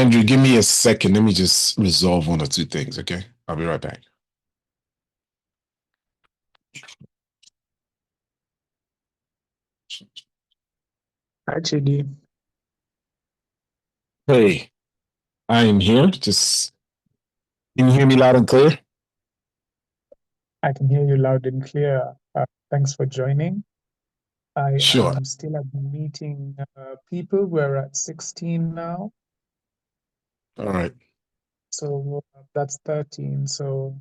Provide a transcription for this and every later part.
Andrew, give me a second. Let me just resolve one or two things, okay? I'll be right back. Hi, Chidi. Hey, I am here. Just can you hear me loud and clear? I can hear you loud and clear. Thanks for joining. I Sure. am still at the meeting people. We're at 16 now, All right. so that's 13. So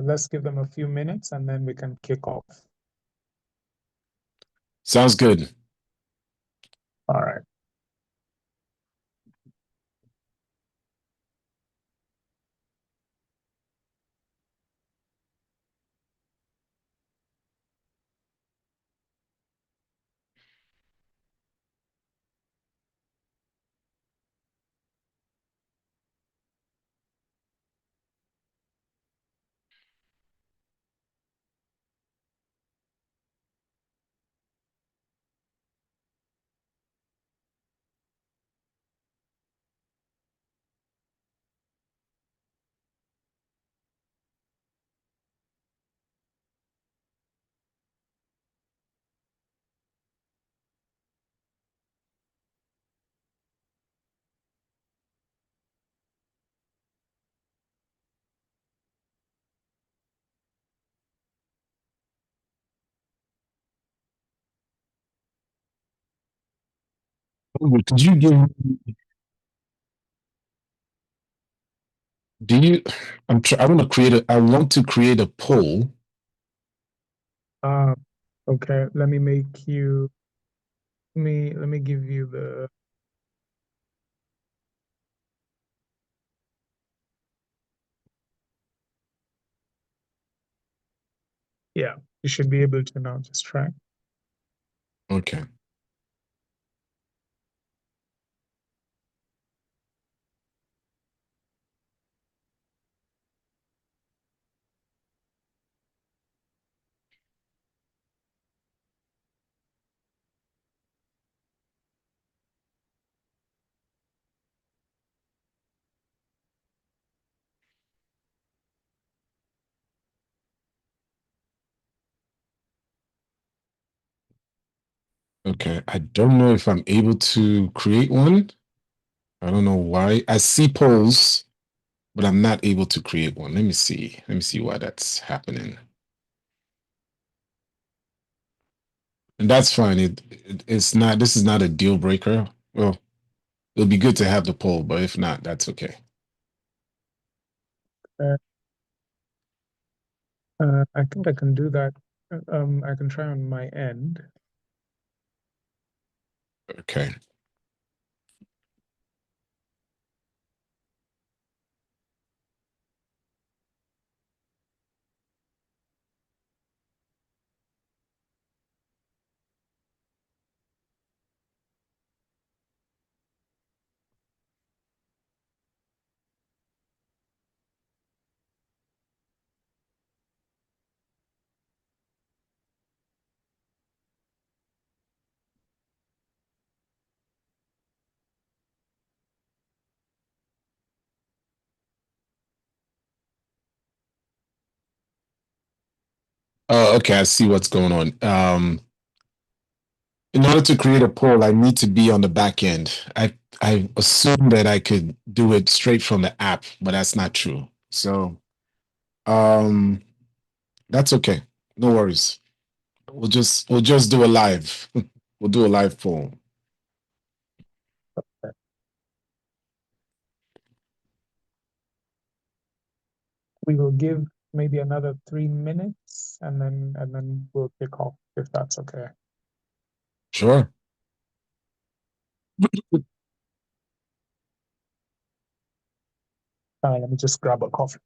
let's give them a few minutes and then we can kick off. Sounds good. All right. Could you give do you I want to create a I want to create a poll. Uh, okay. Let me give you the yeah. You should be able to now. Just try. Okay. Okay. I don't know if I'm able to create one. I don't know why. I see polls, but I'm not able to create one. Let me see. Let me see why that's happening. And that's fine. It's not. This is not a deal breaker. Well, it'll be good to have the poll, but if not, that's okay. Uh, I think I can do that. I can try on my end. Okay. Oh, okay. I see what's going on. In order to create a poll, I need to be on the back end. I assume that I could do it straight from the app, but that's not true. So, um, that's okay. No worries. We'll just do a live. We'll do a live poll. We will give maybe another 3 minutes and then we'll kick off if that's okay. Sure. Let me just grab a coffee.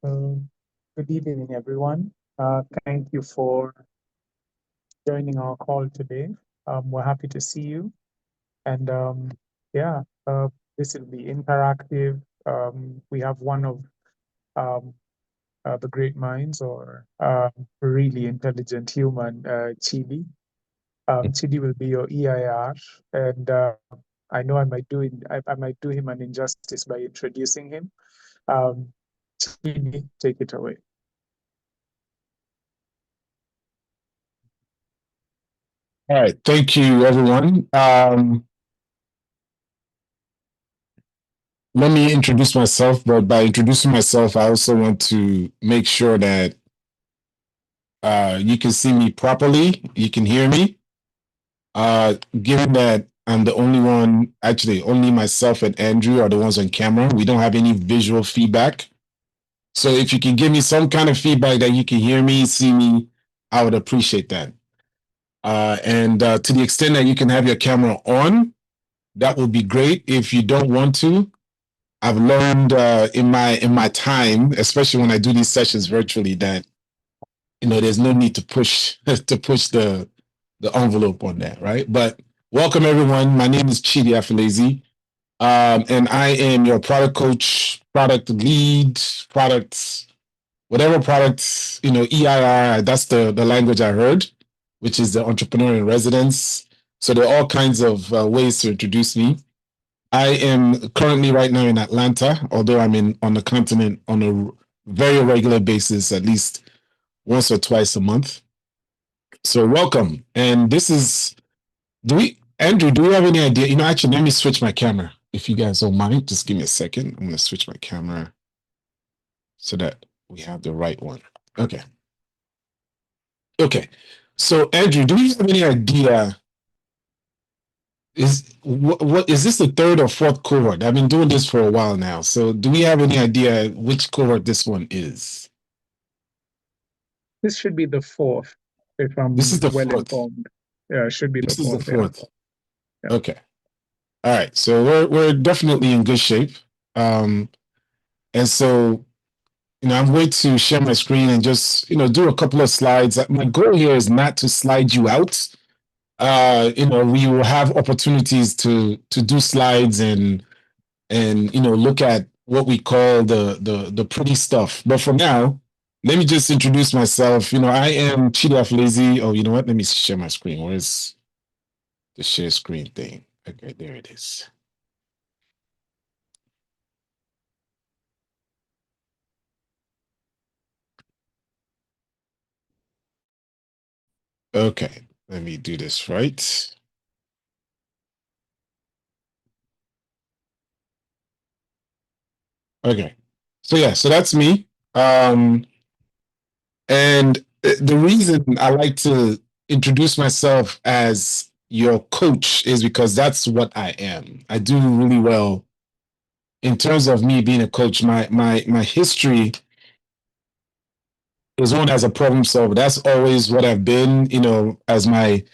So, good evening, everyone. Thank you for joining our call today. We're happy to see you. And yeah, this will be interactive. We have one of um, the great minds or really intelligent human, Chidi. Chidi will be your EIR. And I know I might do him an injustice by introducing him. Um, Chidi, take it away. All right. Thank you, everyone. Let me introduce myself, but by introducing myself, I also want to make sure that you can see me properly, you can hear me. Given that I'm the only one, actually, only myself and Andrew are the ones on camera, we don't have any visual feedback. So if you can give me some kind of feedback that you can hear me, see me, I would appreciate that. And to the extent that you can have your camera on, that would be great. If you don't want to, I've learned in my time, especially when I do these sessions virtually, that there's no need to push to push the envelope on that, right? But welcome everyone. My name is Chidi Afilezi, and I am your product coach, product lead, products, whatever products, EIR. That's the language I heard, which is the entrepreneurial residence. So there are all kinds of ways to introduce me. I am currently right now in Atlanta, although I'm on the continent on a very regular basis, at least once or twice a month. So welcome. And this is, Andrew, do we have any idea? Actually, let me switch my camera. If you guys don't mind, just give me a second. I'm going to switch my camera so that we have the right one. Okay. Okay. So Andrew, do we have any idea? What is this the third or fourth cohort? I've been doing this for a while now. So do we have any idea which cohort this one is? This should be the fourth, if This is I'm the well fourth. informed. Yeah, it should be the This is the fourth. Yeah. fourth. Yeah. Okay. All right. So we're definitely in good shape. Um, and so I'm going to share my screen and just do a couple of slides. My goal here is not to slide you out. We will have opportunities to do slides and look at what we call the pretty stuff. But for now, let me just introduce myself. I am Chidi Aflezi. Oh, you know what? Let me share my screen. Where's the share screen thing? Okay, there it is. Okay, let me do this right. Okay, so that's me. And the reason I like to introduce myself as your coach is because that's what I am. I do really well in terms of me being a coach. My history is one as a problem solver. That's always what I've been. As my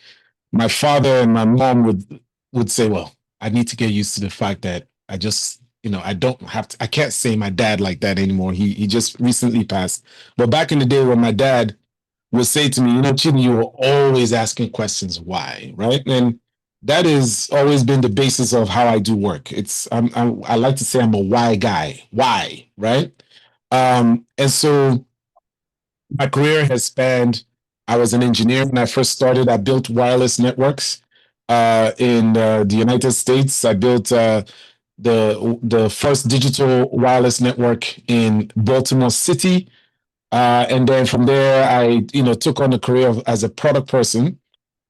father and my mom would say, well, I need to get used to the fact that I just I don't have to. I can't say my dad like that anymore. He just recently passed. But back in the day when my dad would say to me, Chidi, you were always asking questions why, right? And that has always been the basis of how I do work. I like to say I'm a why guy. Why, right? And so my career has spanned. I was an engineer when I first started. I built wireless networks in the United States. I built the first digital wireless network in Baltimore City. And then from there, I took on a career as a product person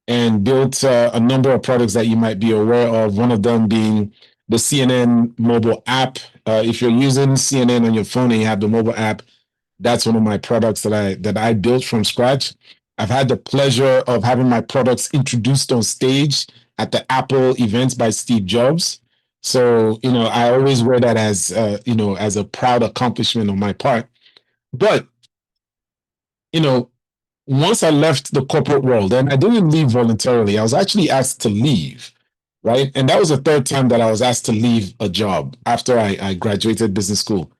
and built a number of products that you might be aware of. One of them being the CNN mobile app. If you're using CNN on your phone and you have the mobile app, that's one of my products that I built from scratch. I've had the pleasure of having my products introduced on stage at the Apple events by Steve Jobs. So I always wear that as as a proud accomplishment on my part. But you know, once I left the corporate world, and I didn't leave voluntarily, I was actually asked to leave, right? And that was the third time that I was asked to leave a job after I graduated business school.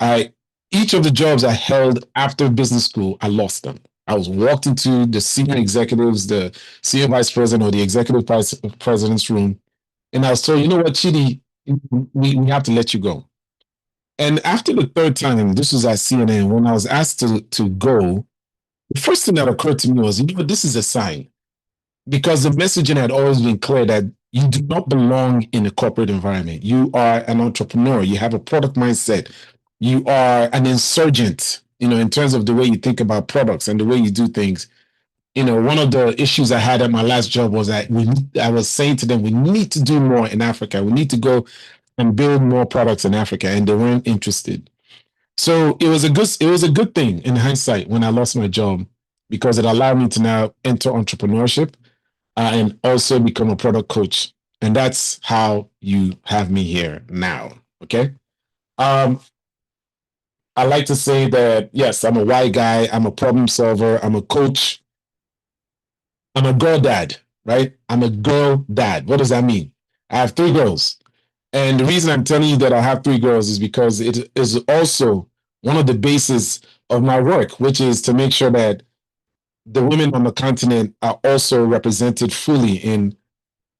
I Each of the jobs I held after business school, I lost them. I was walked into the senior executives, the senior vice president or the executive president's room, and I was told, you know what, Chidi, we have to let you go. And after the third time, this was at CNN, when I was asked to go, the first thing that occurred to me was, you know what, this is a sign. Because the messaging had always been clear that you do not belong in a corporate environment. You are an entrepreneur. You have a product mindset. You are an insurgent, in terms of the way you think about products and the way you do things. One of the issues I had at my last job was that I was saying to them, we need to do more in Africa. We need to go and build more products in Africa, and they weren't interested. So it was a good thing in hindsight when I lost my job because it allowed me to now enter entrepreneurship and also become a product coach. And that's how you have me here now. Okay. Um, I like to say that, yes, I'm a white guy. I'm a problem solver. I'm a coach. I'm a girl dad, right? I'm a girl dad. What does that mean? I have three girls. And the reason I'm telling you that I have three girls is because it is also one of the bases of my work, which is to make sure that the women on the continent are also represented fully in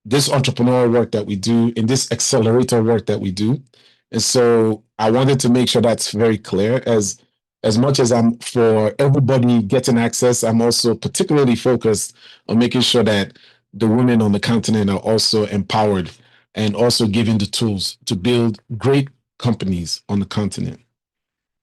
this entrepreneurial work that we do, in this accelerator work that we do. And so I wanted to make sure that's very clear. As much as I'm for everybody getting access, I'm also particularly focused on making sure that the women on the continent are also empowered and also given the tools to build great companies on the continent.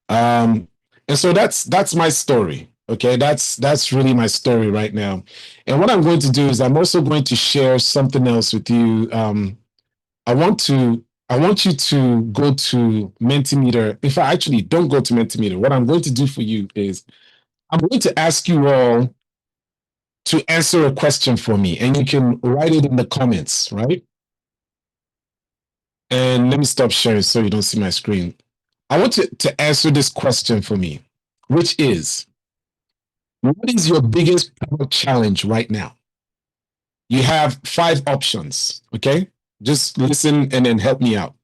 Um, and so that's my story. Okay, that's really my story right now. And what I'm going to do is I'm also going to share something else with you. I want you to go to Mentimeter. If I actually don't go to Mentimeter, what I'm going to do for you is I'm going to ask you all to answer a question for me, and you can write it in the comments, right? And let me stop sharing so you don't see my screen. I want you to answer this question for me, which is, what is your biggest product challenge right now? You have five options, okay? Just listen and then help me out.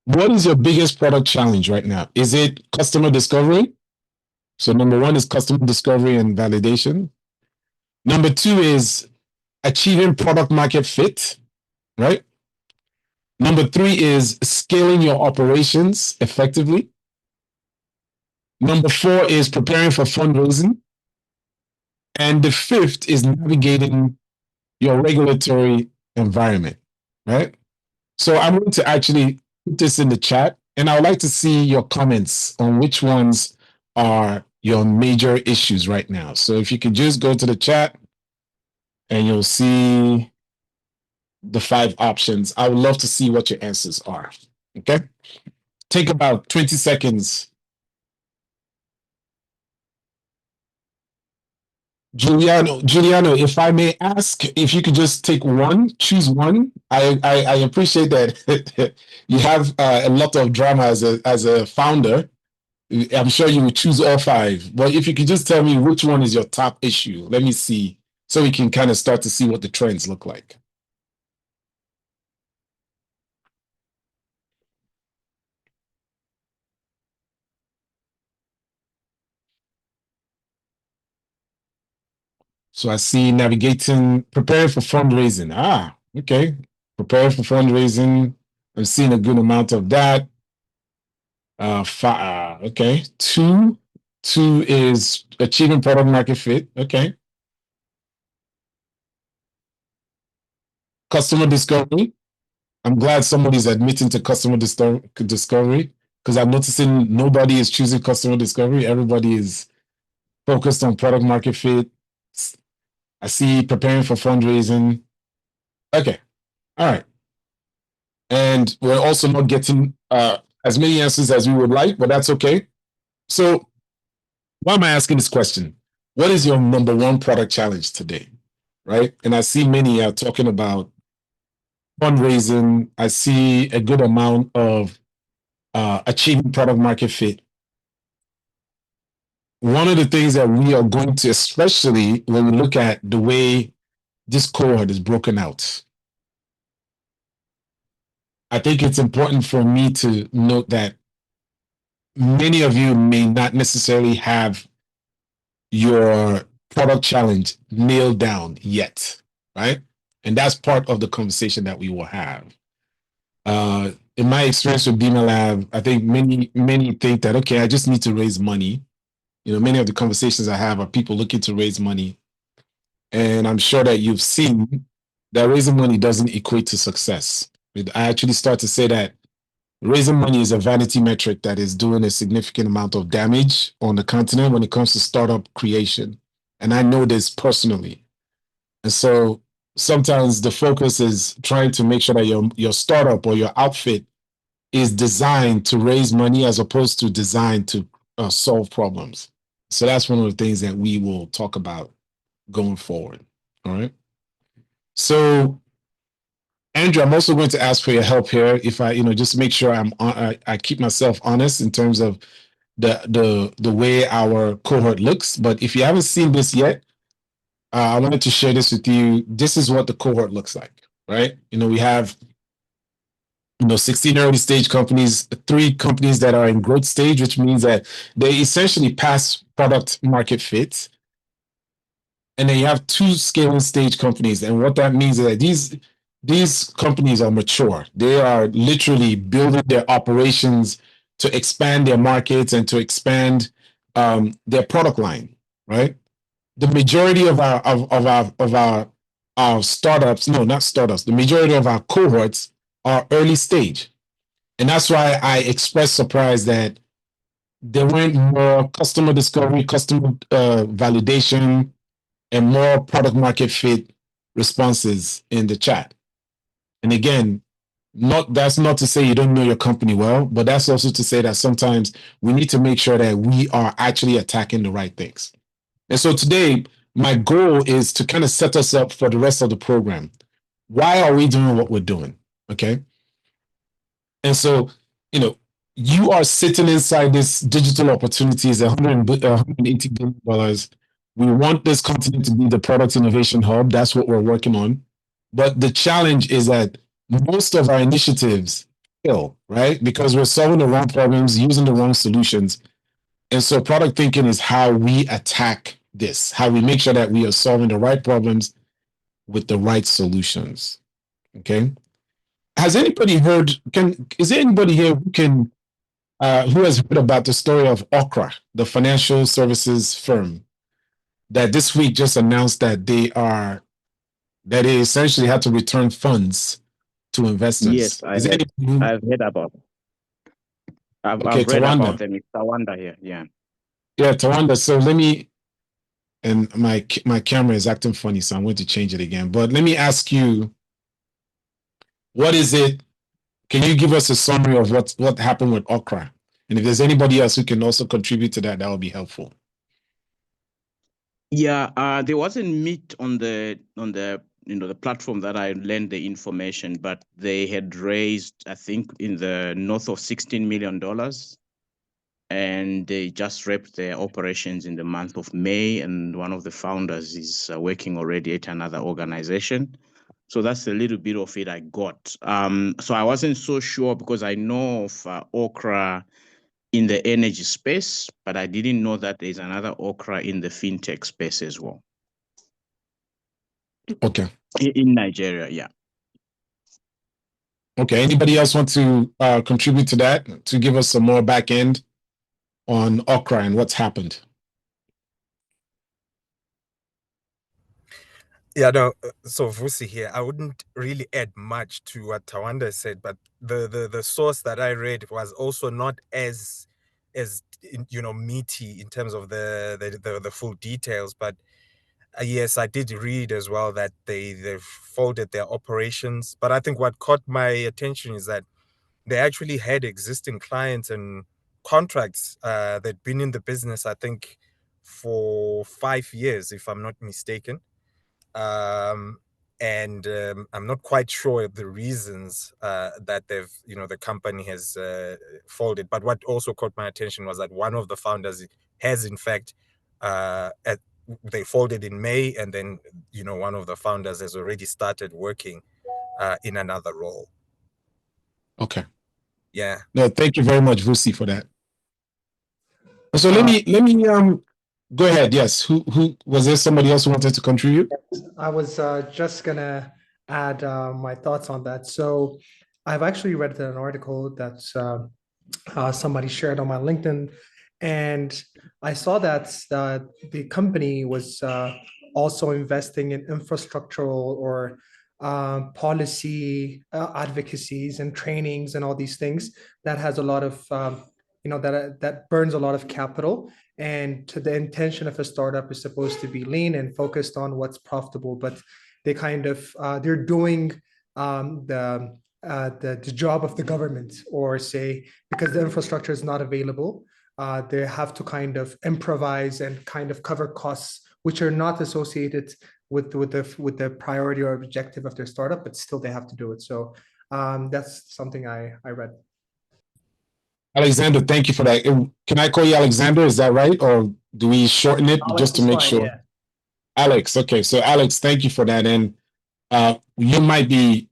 What is your biggest product challenge right now? Is it customer discovery? So, number one is customer discovery and validation. Number two is achieving product market fit, right? Number three is scaling your operations effectively. Number four is preparing for fundraising. And the fifth is navigating your regulatory environment, right? So I'm going to actually put this in the chat, and I would like to see your comments on which ones are your major issues right now. So if you could just go to the chat and you'll see the five options. I would love to see what your answers are. Okay. Take about 20 seconds. Giuliano, if I may ask, if you could just take one, choose one. I appreciate that you have a lot of drama as a founder. I'm sure you would choose all five, but if you could just tell me which one is your top issue, let me see, so we can kind of start to see what the trends look like. So I see navigating, preparing for fundraising. Ah, okay. Prepare for fundraising. I'm seeing a good amount of that. Okay. Two is achieving product market fit. Okay. Customer discovery. I'm glad somebody's admitting to customer discovery because I'm noticing nobody is choosing customer discovery. Everybody is focused on product market fit. I see preparing for fundraising. Okay. All right. And we're also not getting as many answers as we would like, but that's okay. So, why am I asking this question? What is your number one product challenge today? Right. And I see many are talking about fundraising. I see a good amount of achieving product market fit. One of the things that we are going to, especially when we look at the way this cohort is broken out, I think it's important for me to note that many of you may not necessarily have your product challenge nailed down yet, right? And that's part of the conversation that we will have. In my experience with Beamer Lab, I think many think that okay, I just need to raise money. You know, many of the conversations I have are people looking to raise money, and I'm sure that you've seen that raising money doesn't equate to success. I actually start to say that raising money is a vanity metric that is doing a significant amount of damage on the continent when it comes to startup creation. And I know this personally. And so sometimes the focus is trying to make sure that your startup or your outfit is designed to raise money as opposed to designed to solve problems. So that's one of the things that we will talk about going forward. All right. So Andrew, I'm also going to ask for your help here. If I, just make sure I keep myself honest in terms of the way our cohort looks. But if you haven't seen this yet, I wanted to share this with you. This is what the cohort looks like, right? We have 16 early stage companies, 3 companies that are in growth stage, which means that they essentially pass product market fit. And then you have 2 scaling stage companies. And what that means is that these companies are mature. They are literally building their operations to expand their markets and to expand their product line, right? The majority of our startups, no, not startups, the majority of our cohorts are early stage. And that's why I expressed surprise that there weren't more customer discovery, customer validation, and more product market fit responses in the chat. And again, that's not to say you don't know your company well, but that's also to say that sometimes we need to make sure that we are actually attacking the right things. And so today, my goal is to kind of set us up for the rest of the program. Why are we doing what we're doing? Okay. And so, you know, you are sitting inside this digital opportunities, $180 billion. We want this continent to be the product innovation hub. That's what we're working on. But the challenge is that most of our initiatives fail, right? Because we're solving the wrong problems, using the wrong solutions. And so product thinking is how we attack this, how we make sure that we are solving the right problems with the right solutions. Okay. Has anybody heard? Is there anybody here who has heard about the story of Okra, the financial services firm that this week just announced that they essentially had to return funds to Yes, investors? I Is there heard. anybody? I've heard about. Okay, I've read about Tawanda. them. It's Tawanda here. Yeah. Yeah, Tawanda. So let me. And my camera is acting funny, so I'm going to change it again. But let me ask you, what is it? Can you give us a summary of what happened with Okra? And if there's anybody else who can also contribute to that, that would be helpful. Yeah. There wasn't meat on the the platform that I learned the information, but they had raised, I think, in the north of $16 million, and they just wrapped their operations in the month of May. And one of the founders is working already at another organization. So that's a little bit of it I got. So I wasn't so sure because I know of Okra in the energy space, but I didn't know that there's another Okra in the fintech space as well. Okay. In Nigeria, yeah. Okay. Anybody else want to contribute to that to give us some more back end on Okra and what's happened? Yeah, no. So Vusi here, I wouldn't really add much to what Tawanda said, but the source that I read was also not as meaty in terms of the full details. But yes, I did read as well that they've folded their operations. But I think what caught my attention is that they actually had existing clients and contracts that'd been in the business, I think, for 5 years, if I'm not mistaken. And I'm not quite sure of the reasons that the company has folded. But what also caught my attention was that one of the founders has, in fact, they folded in May, and then one of the founders has already started working in another role. Okay. Yeah. No, thank you very much, Vusi, for that. So let me go ahead. Yes. Who was there? Somebody else who wanted to contribute? I was just gonna add my thoughts on that. So I've actually read an article that somebody shared on my LinkedIn, and I saw that the company was also investing in infrastructural or policy advocacies and trainings and all these things that has a lot of that burns a lot of capital. And the intention of a startup is supposed to be lean and focused on what's profitable, but they kind of they're doing the job of the government, or say because the infrastructure is not available, they have to kind of improvise and kind of cover costs which are not associated with the priority or objective of their startup, but still they have to do it. So that's something I read. Alexander, thank you for that. Can I call you Alexander? Is that right? Or do we shorten it Alex just to is make fine, sure? yeah. Alex, okay. So Alex, thank you for that. And you might be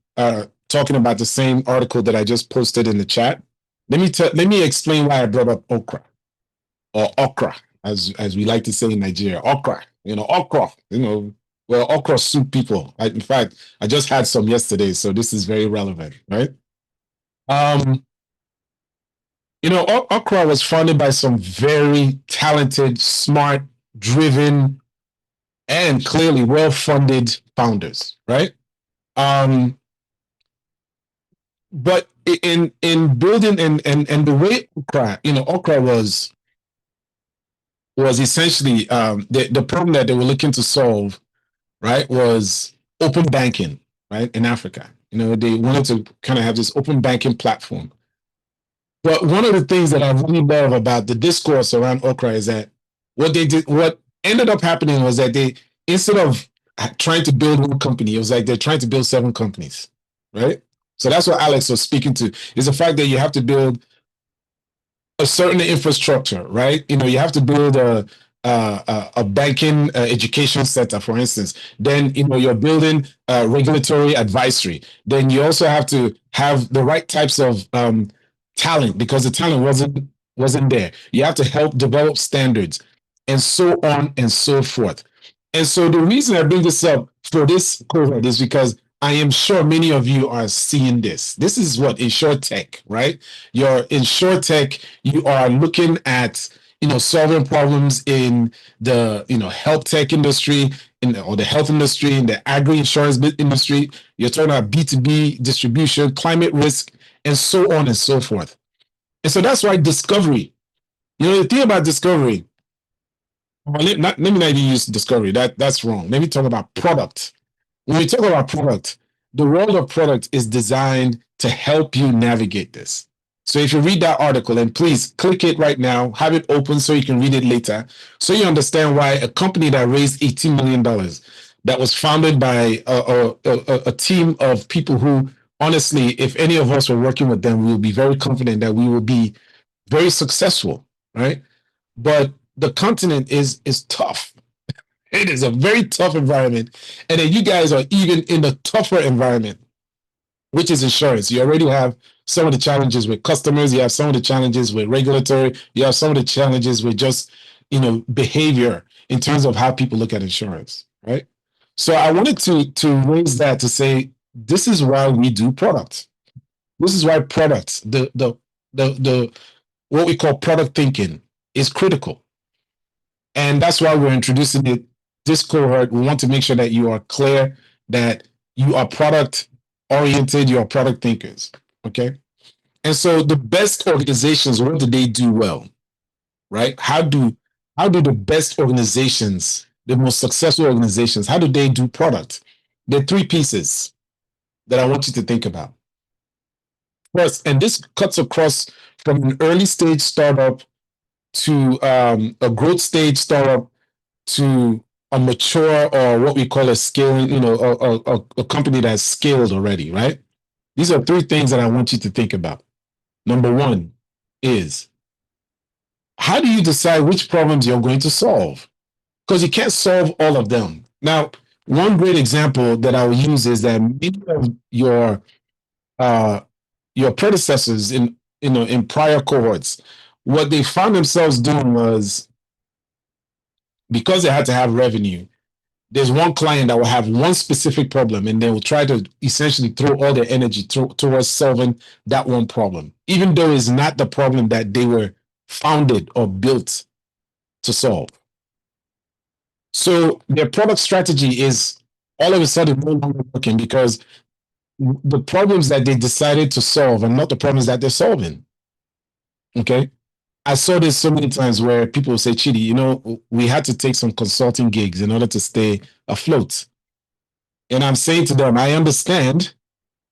talking about the same article that I just posted in the chat. Let me explain why I brought up okra, or okra, as we like to say in Nigeria. Okra, okra, well, okra soup people. In fact, I just had some yesterday, so this is very relevant, right? Okra was founded by some very talented, smart, driven, and clearly well-funded founders, right? But in building and the way Okra was essentially the problem that they were looking to solve, right, was open banking, right, in Africa. They wanted to kind of have this open banking platform. But one of the things that I really love about the discourse around Okra is that what ended up happening was that they, instead of trying to build one company, it was like they're trying to build 7 companies, right? So that's what Alex was speaking to, is the fact that you have to build a certain infrastructure, right? You have to build a banking education center, for instance. Then you're building regulatory advisory. Then you also have to have the right types of talent, because the talent wasn't there. You have to help develop standards, and so on and so forth. And so the reason I bring this up for this cohort is because I am sure many of you are seeing this. This is what InsurTech, right? You're InsurTech. You are looking at solving problems in the health tech industry, or the health industry, in the agri insurance industry. You're talking about B2B distribution, climate risk, and so on and so forth. And so that's why discovery. The thing about discovery. Well, let me not even use discovery. That's wrong. Let me talk about product. When we talk about product, the world of product is designed to help you navigate this. So if you read that article, and please click it right now, have it open so you can read it later, so you understand why a company that raised $18 million, that was founded by a team of people who, honestly, if any of us were working with them, we would be very confident that we will be very successful, right? But the continent is tough. It is a very tough environment. And then you guys are even in the tougher environment, which is insurance. You already have some of the challenges with customers. You have some of the challenges with regulatory. You have some of the challenges with just, behavior in terms of how people look at insurance, right? So I wanted to raise that to say, this is why we do product. This is why products, the what we call product thinking, is critical. And that's why we're introducing it. This cohort, we want to make sure that you are clear that you are product oriented, you are product thinkers. Okay. And so the best organizations, what do they do well? Right? How do the best organizations, the most successful organizations, how do they do product? There are 3 pieces that I want you to think about. First, and this cuts across from an early stage startup to a growth stage startup to a mature, or what we call a scaling, a company that's scaled already, right? These are 3 things that I want you to think about. Number 1 is, how do you decide which problems you're going to solve? Because you can't solve all of them. Now, one great example that I'll use is that many of your predecessors in prior cohorts what they found themselves doing was, because they had to have revenue, there's one client that will have one specific problem and they will try to essentially throw all their energy towards solving that one problem, even though it's not the problem that they were founded or built to solve. So their product strategy is all of a sudden no longer working because the problems that they decided to solve are not the problems that they're solving. Okay. I saw this so many times where people say, Chidi, you know, we had to take some consulting gigs in order to stay afloat. And I'm saying to them, I understand.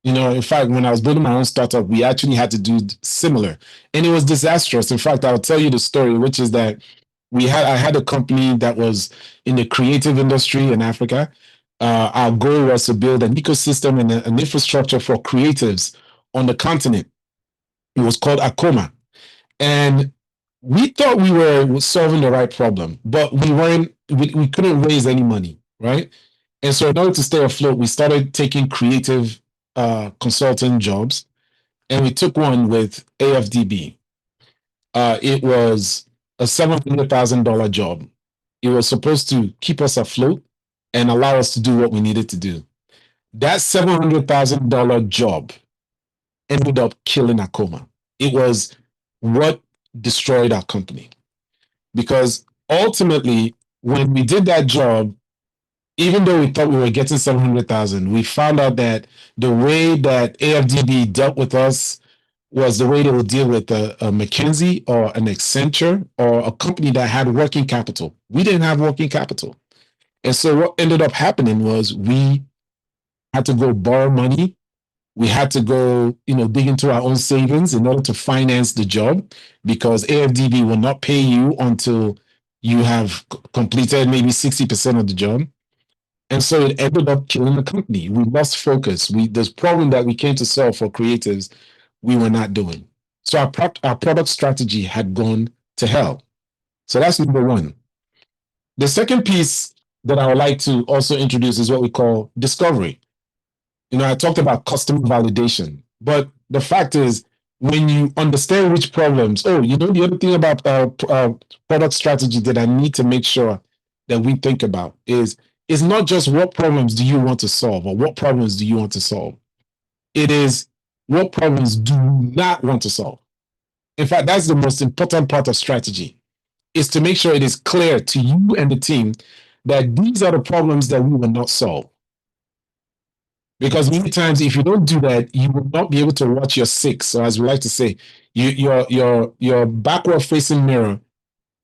You know, in fact, when I was building my own startup, we actually had to do similar, and it was disastrous. In fact, I'll tell you the story, which is that I had a company that was in the creative industry in Africa. Our goal was to build an ecosystem and an infrastructure for creatives on the continent. It was called Akoma, and we thought we were solving the right problem, but we weren't. We couldn't raise any money, right? And so, in order to stay afloat, we started taking creative consulting jobs, and we took one with AFDB. It was a $700,000 job. It was supposed to keep us afloat and allow us to do what we needed to do. That $700,000 job ended up killing Akoma. It was what destroyed our company, because ultimately, when we did that job, even though we thought we were getting 700,000, we found out that the way that AFDB dealt with us was the way they would deal with a McKinsey or an Accenture or a company that had working capital. We didn't have working capital. And so what ended up happening was we had to go borrow money. We had to go, dig into our own savings in order to finance the job, because AFDB will not pay you until you have completed maybe 60% of the job. And so it ended up killing the company. We lost focus. This problem that we came to solve for creatives, we were not doing. So our product strategy had gone to hell. So that's number one. The second piece that I would like to also introduce is what we call discovery. I talked about customer validation, but the fact is, when you understand which problems, the other thing about product strategy that I need to make sure that we think about is, it's not just what problems do you want to solve or what problems do you want to solve. It is what problems do you not want to solve. In fact, that's the most important part of strategy, is to make sure it is clear to you and the team that these are the problems that we will not solve. Because many times, if you don't do that, you will not be able to watch your six. So, as we like to say, your backward-facing mirror.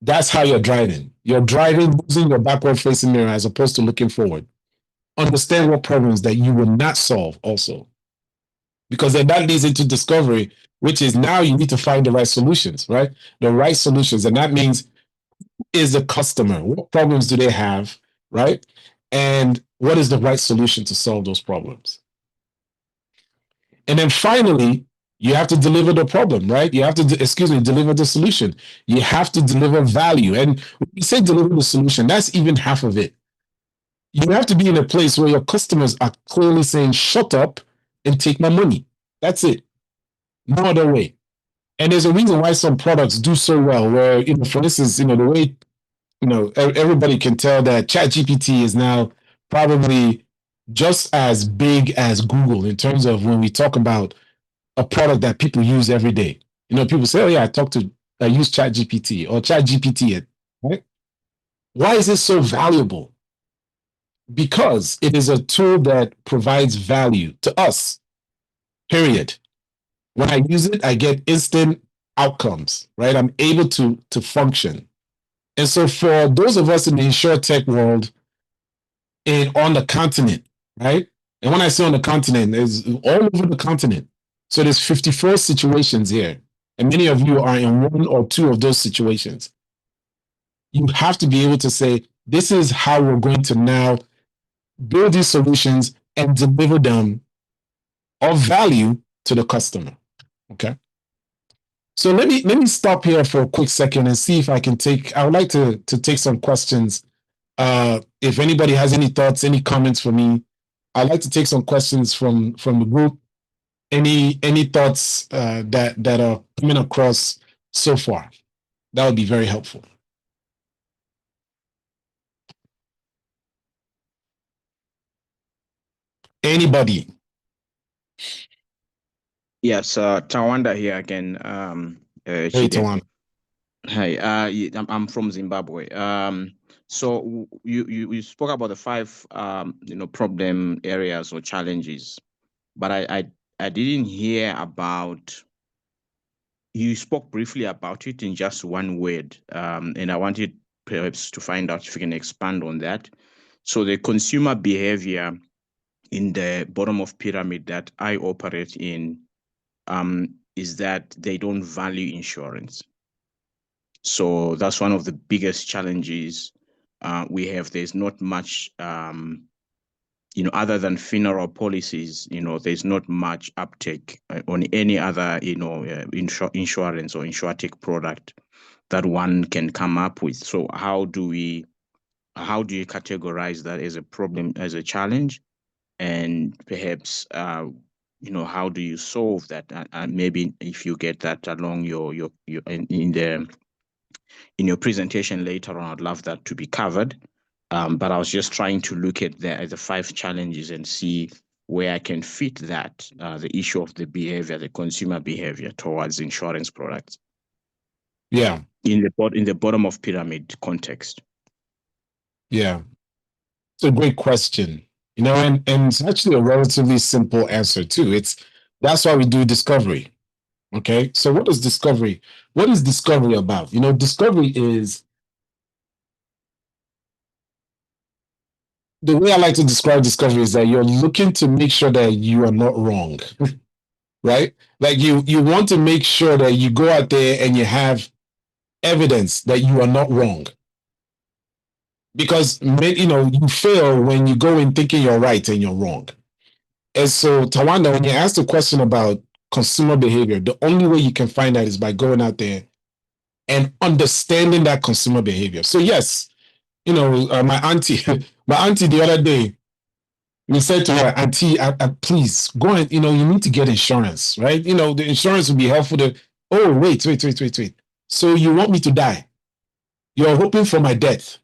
That's how you're driving. You're driving using your backward-facing mirror as opposed to looking forward. Understand what problems that you will not solve also, because then that leads into discovery, which is now you need to find the right solutions, right? The right solutions, and that means, is the customer, what problems do they have, right? And what is the right solution to solve those problems? And then finally, you have to deliver the problem, right? You have to, deliver the solution. You have to deliver value. And when you say deliver the solution, that's even half of it. You have to be in a place where your customers are clearly saying, shut up and take my money. That's it. No other way. And there's a reason why some products do so well, where, for instance, the way, everybody can tell that ChatGPT is now probably just as big as Google in terms of when we talk about a product that people use every day. People say, oh yeah, I use ChatGPT or ChatGPT, right? Why is this so valuable? Because it is a tool that provides value to us, period. When I use it, I get instant outcomes, right? I'm able to function. And so for those of us in the insurtech world on the continent, right? And when I say on the continent, it's all over the continent. So there's 54 situations here. And many of you are in one or two of those situations. You have to be able to say, this is how we're going to now build these solutions and deliver them of value to the customer. Okay. So let me stop here for a quick second and see if I would like to take some questions. If anybody has any thoughts, any comments for me, I'd like to take some questions from the group. Any thoughts that are coming across so far? That would be very helpful. Anybody? Yes, Tawanda here again. Hey, Chidi. Tawan. Hi, I'm from Zimbabwe. So you spoke about the five problem areas or challenges, but I didn't hear about. You spoke briefly about it in just one word, and I wanted perhaps to find out if you can expand on that. So the consumer behavior in the bottom of pyramid that I operate in is that they don't value insurance. So that's one of the biggest challenges we have. There's not much, other than funeral policies, there's not much uptake on any other, insurance or insurtech product that one can come up with. So how do you categorize that as a problem, as a challenge? And perhaps, how do you solve that? Maybe if you get that along your in your presentation later on, I'd love that to be covered. But I was just trying to look at the five challenges and see where I can fit that, the issue of the behavior, the consumer behavior towards insurance products. Yeah. In the bottom of pyramid context. Yeah. It's a great question. And it's actually a relatively simple answer too. That's why we do discovery. Okay. So what is discovery about? Discovery is, the way I like to describe discovery is that you're looking to make sure that you are not wrong. Right? Like you want to make sure that you go out there and you have evidence that you are not wrong. Because you fail when you go in thinking you're right and you're wrong. And so, Tawanda, when you ask the question about consumer behavior, the only way you can find that is by going out there and understanding that consumer behavior. So yes, my auntie, the other day, we said to her, Auntie, please go and, you need to get insurance, right? The insurance will be helpful to, oh, wait. So you want me to die? You're hoping for my death.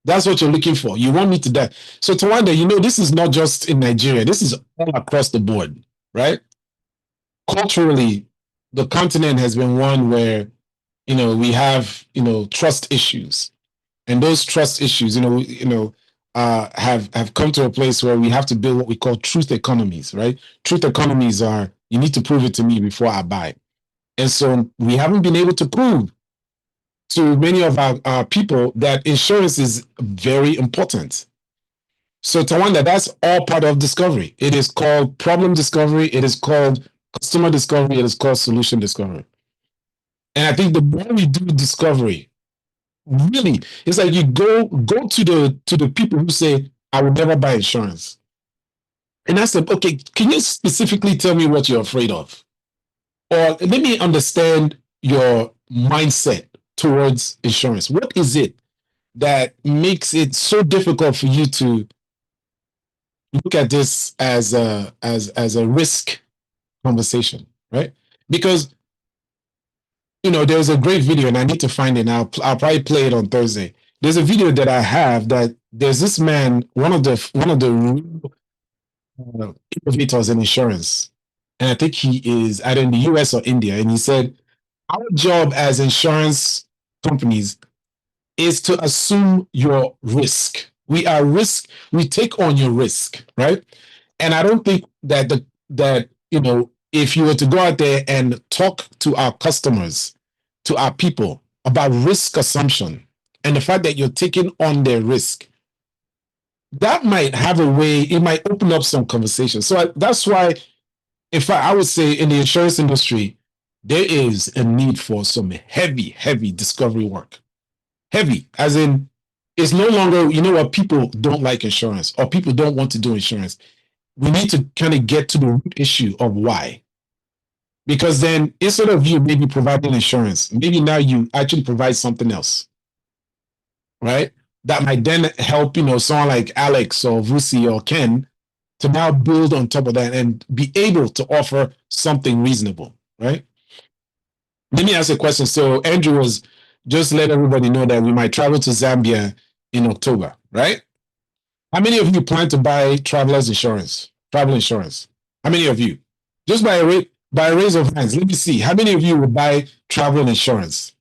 That's what you're looking for. You want me to die. So Tawanda, this is not just in Nigeria. This is all across the board, right? Culturally, the continent has been one where, we have, trust issues. And those trust issues, have come to a place where we have to build what we call truth economies, right? Truth economies are, you need to prove it to me before I buy. And so we haven't been able to prove to many of our people that insurance is very important. So Tawanda, that's all part of discovery. It is called problem discovery. It is called customer discovery. It is called solution discovery. And I think the more we do discovery, really, it's like you go to the people who say, I will never buy insurance. And ask them, okay, can you specifically tell me what you're afraid of? Or let me understand your mindset towards insurance. What is it that makes it so difficult for you to look at this as a risk conversation, right? Because there's a great video, and I need to find it. I'll probably play it on Thursday. There's a video that I have that there's this man, one of the innovators in insurance, and I think he is either in the US or India, and he said, our job as insurance companies is to assume your risk. We take on your risk, right? And I don't think that if you were to go out there and talk to our customers, to our people about risk assumption and the fact that you're taking on their risk, that might have a way, it might open up some conversations. So that's why, I would say in the insurance industry, there is a need for some heavy, heavy discovery work. Heavy, as in, it's no longer, what, people don't like insurance or people don't want to do insurance. We need to kind of get to the root issue of why. Because then instead of you maybe providing insurance, maybe now you actually provide something else, right? That might then help, someone like Alex or Vusi or Ken to now build on top of that and be able to offer something reasonable, right? Let me ask a question. So Andrew was just let everybody know that we might travel to Zambia in October, right? How many of you plan to buy traveler's insurance, travel insurance? How many of you? Just by a raise of hands, let me see. How many of you will buy travel insurance?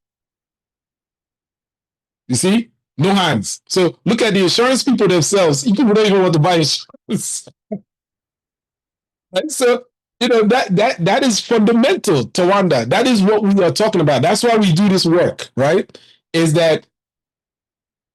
You see? No hands. So look at the insurance people themselves. People don't even want to buy insurance. Right? So that is fundamental, Tawanda. That is what we are talking about. That's why we do this work, right? Is that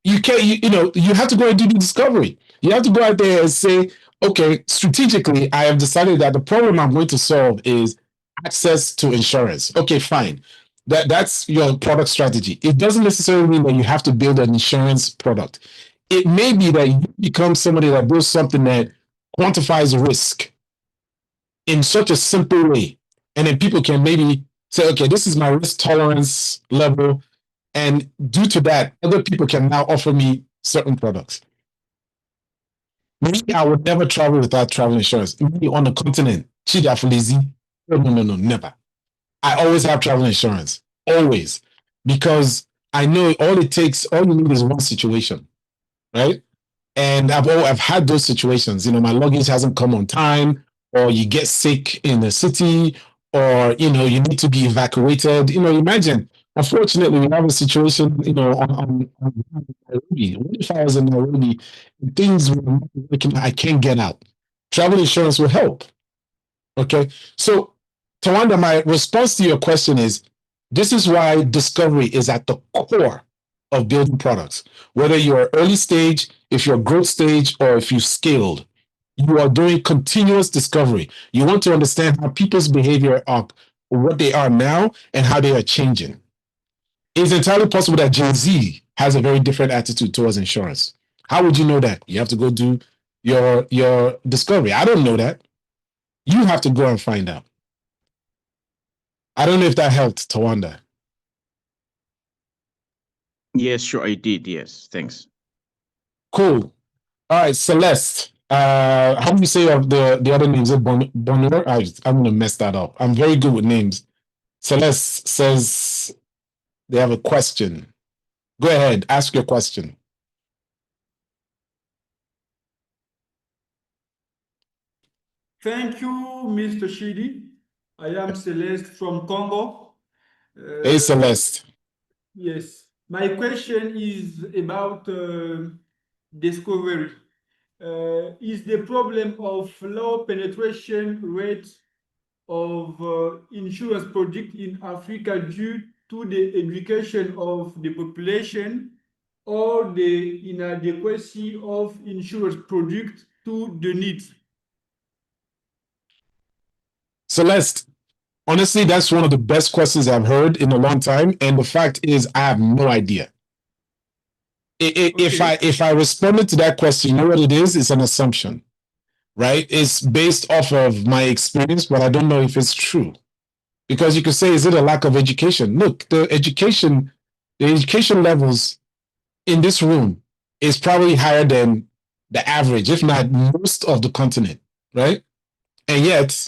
you can't, you have to go and do the discovery. You have to go out there and say, okay, strategically, I have decided that the problem I'm going to solve is access to insurance. Okay, fine. That's your product strategy. It doesn't necessarily mean that you have to build an insurance product. It may be that you become somebody that builds something that quantifies risk in such a simple way. And then people can maybe say, okay, this is my risk tolerance level. And due to that, other people can now offer me certain products. Me, I would never travel without travel insurance. Me on the continent, Chidi lazy. No, never. I always have travel insurance, always, because I know all you need is one situation, right? And I've had those situations. My luggage hasn't come on time, or you get sick in the city, or you need to be evacuated. Imagine. Unfortunately, we have a situation, on Nairobi. What if I was in Nairobi, things were not working, I can't get out? Travel insurance will help. Okay, so Tawanda, my response to your question is: this is why discovery is at the core of building products. Whether you're early stage, if you're growth stage, or if you've scaled, you are doing continuous discovery. You want to understand how people's behavior are, what they are now, and how they are changing. It's entirely possible that Gen Z has a very different attitude towards insurance. How would you know that? You have to go do your discovery. I don't know that. You have to go and find out. I don't know if that helped, Tawanda. Yes, sure, I did. Yes, thanks. Cool. All right, Celeste. How do you say of the other names? Bonheur? I'm gonna mess that up. I'm very good with names. Celeste says they have a question. Go ahead, ask your question. Thank you, Mr. Chidi. I am Celeste from Congo. Hey, Celeste. Yes, my question is about discovery. Is the problem of low penetration rate of insurance product in Africa due to the education of the population or the inadequacy of insurance product to the needs? Celeste, honestly, that's one of the best questions I've heard in a long time. And the fact is, I have no idea. If I responded to that question, you know what it is? It's an assumption, right? It's based off of my experience, but I don't know if it's true. Because you could say, is it a lack of education? Look, the education levels in this room is probably higher than the average, if not most of the continent, right? And yet,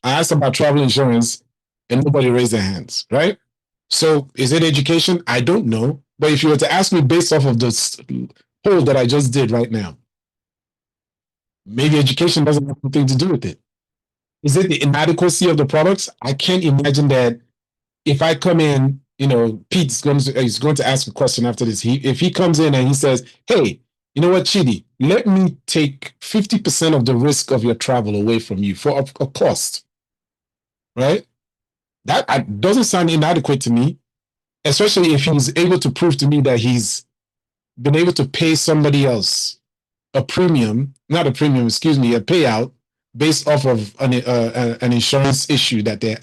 I asked about travel insurance and nobody raised their hands, right? So is it education? I don't know. But if you were to ask me based off of this poll that I just did right now, maybe education doesn't have anything to do with it. Is it the inadequacy of the products? I can't imagine that if I come in, Pete's is going to ask a question after this. If he comes in and he says, hey, you know what, Chidi, let me take 50% of the risk of your travel away from you for a cost, right? That doesn't sound inadequate to me, especially if he's able to prove to me that he's been able to pay somebody else a premium, not a premium, excuse me, a payout based off of an insurance issue that they,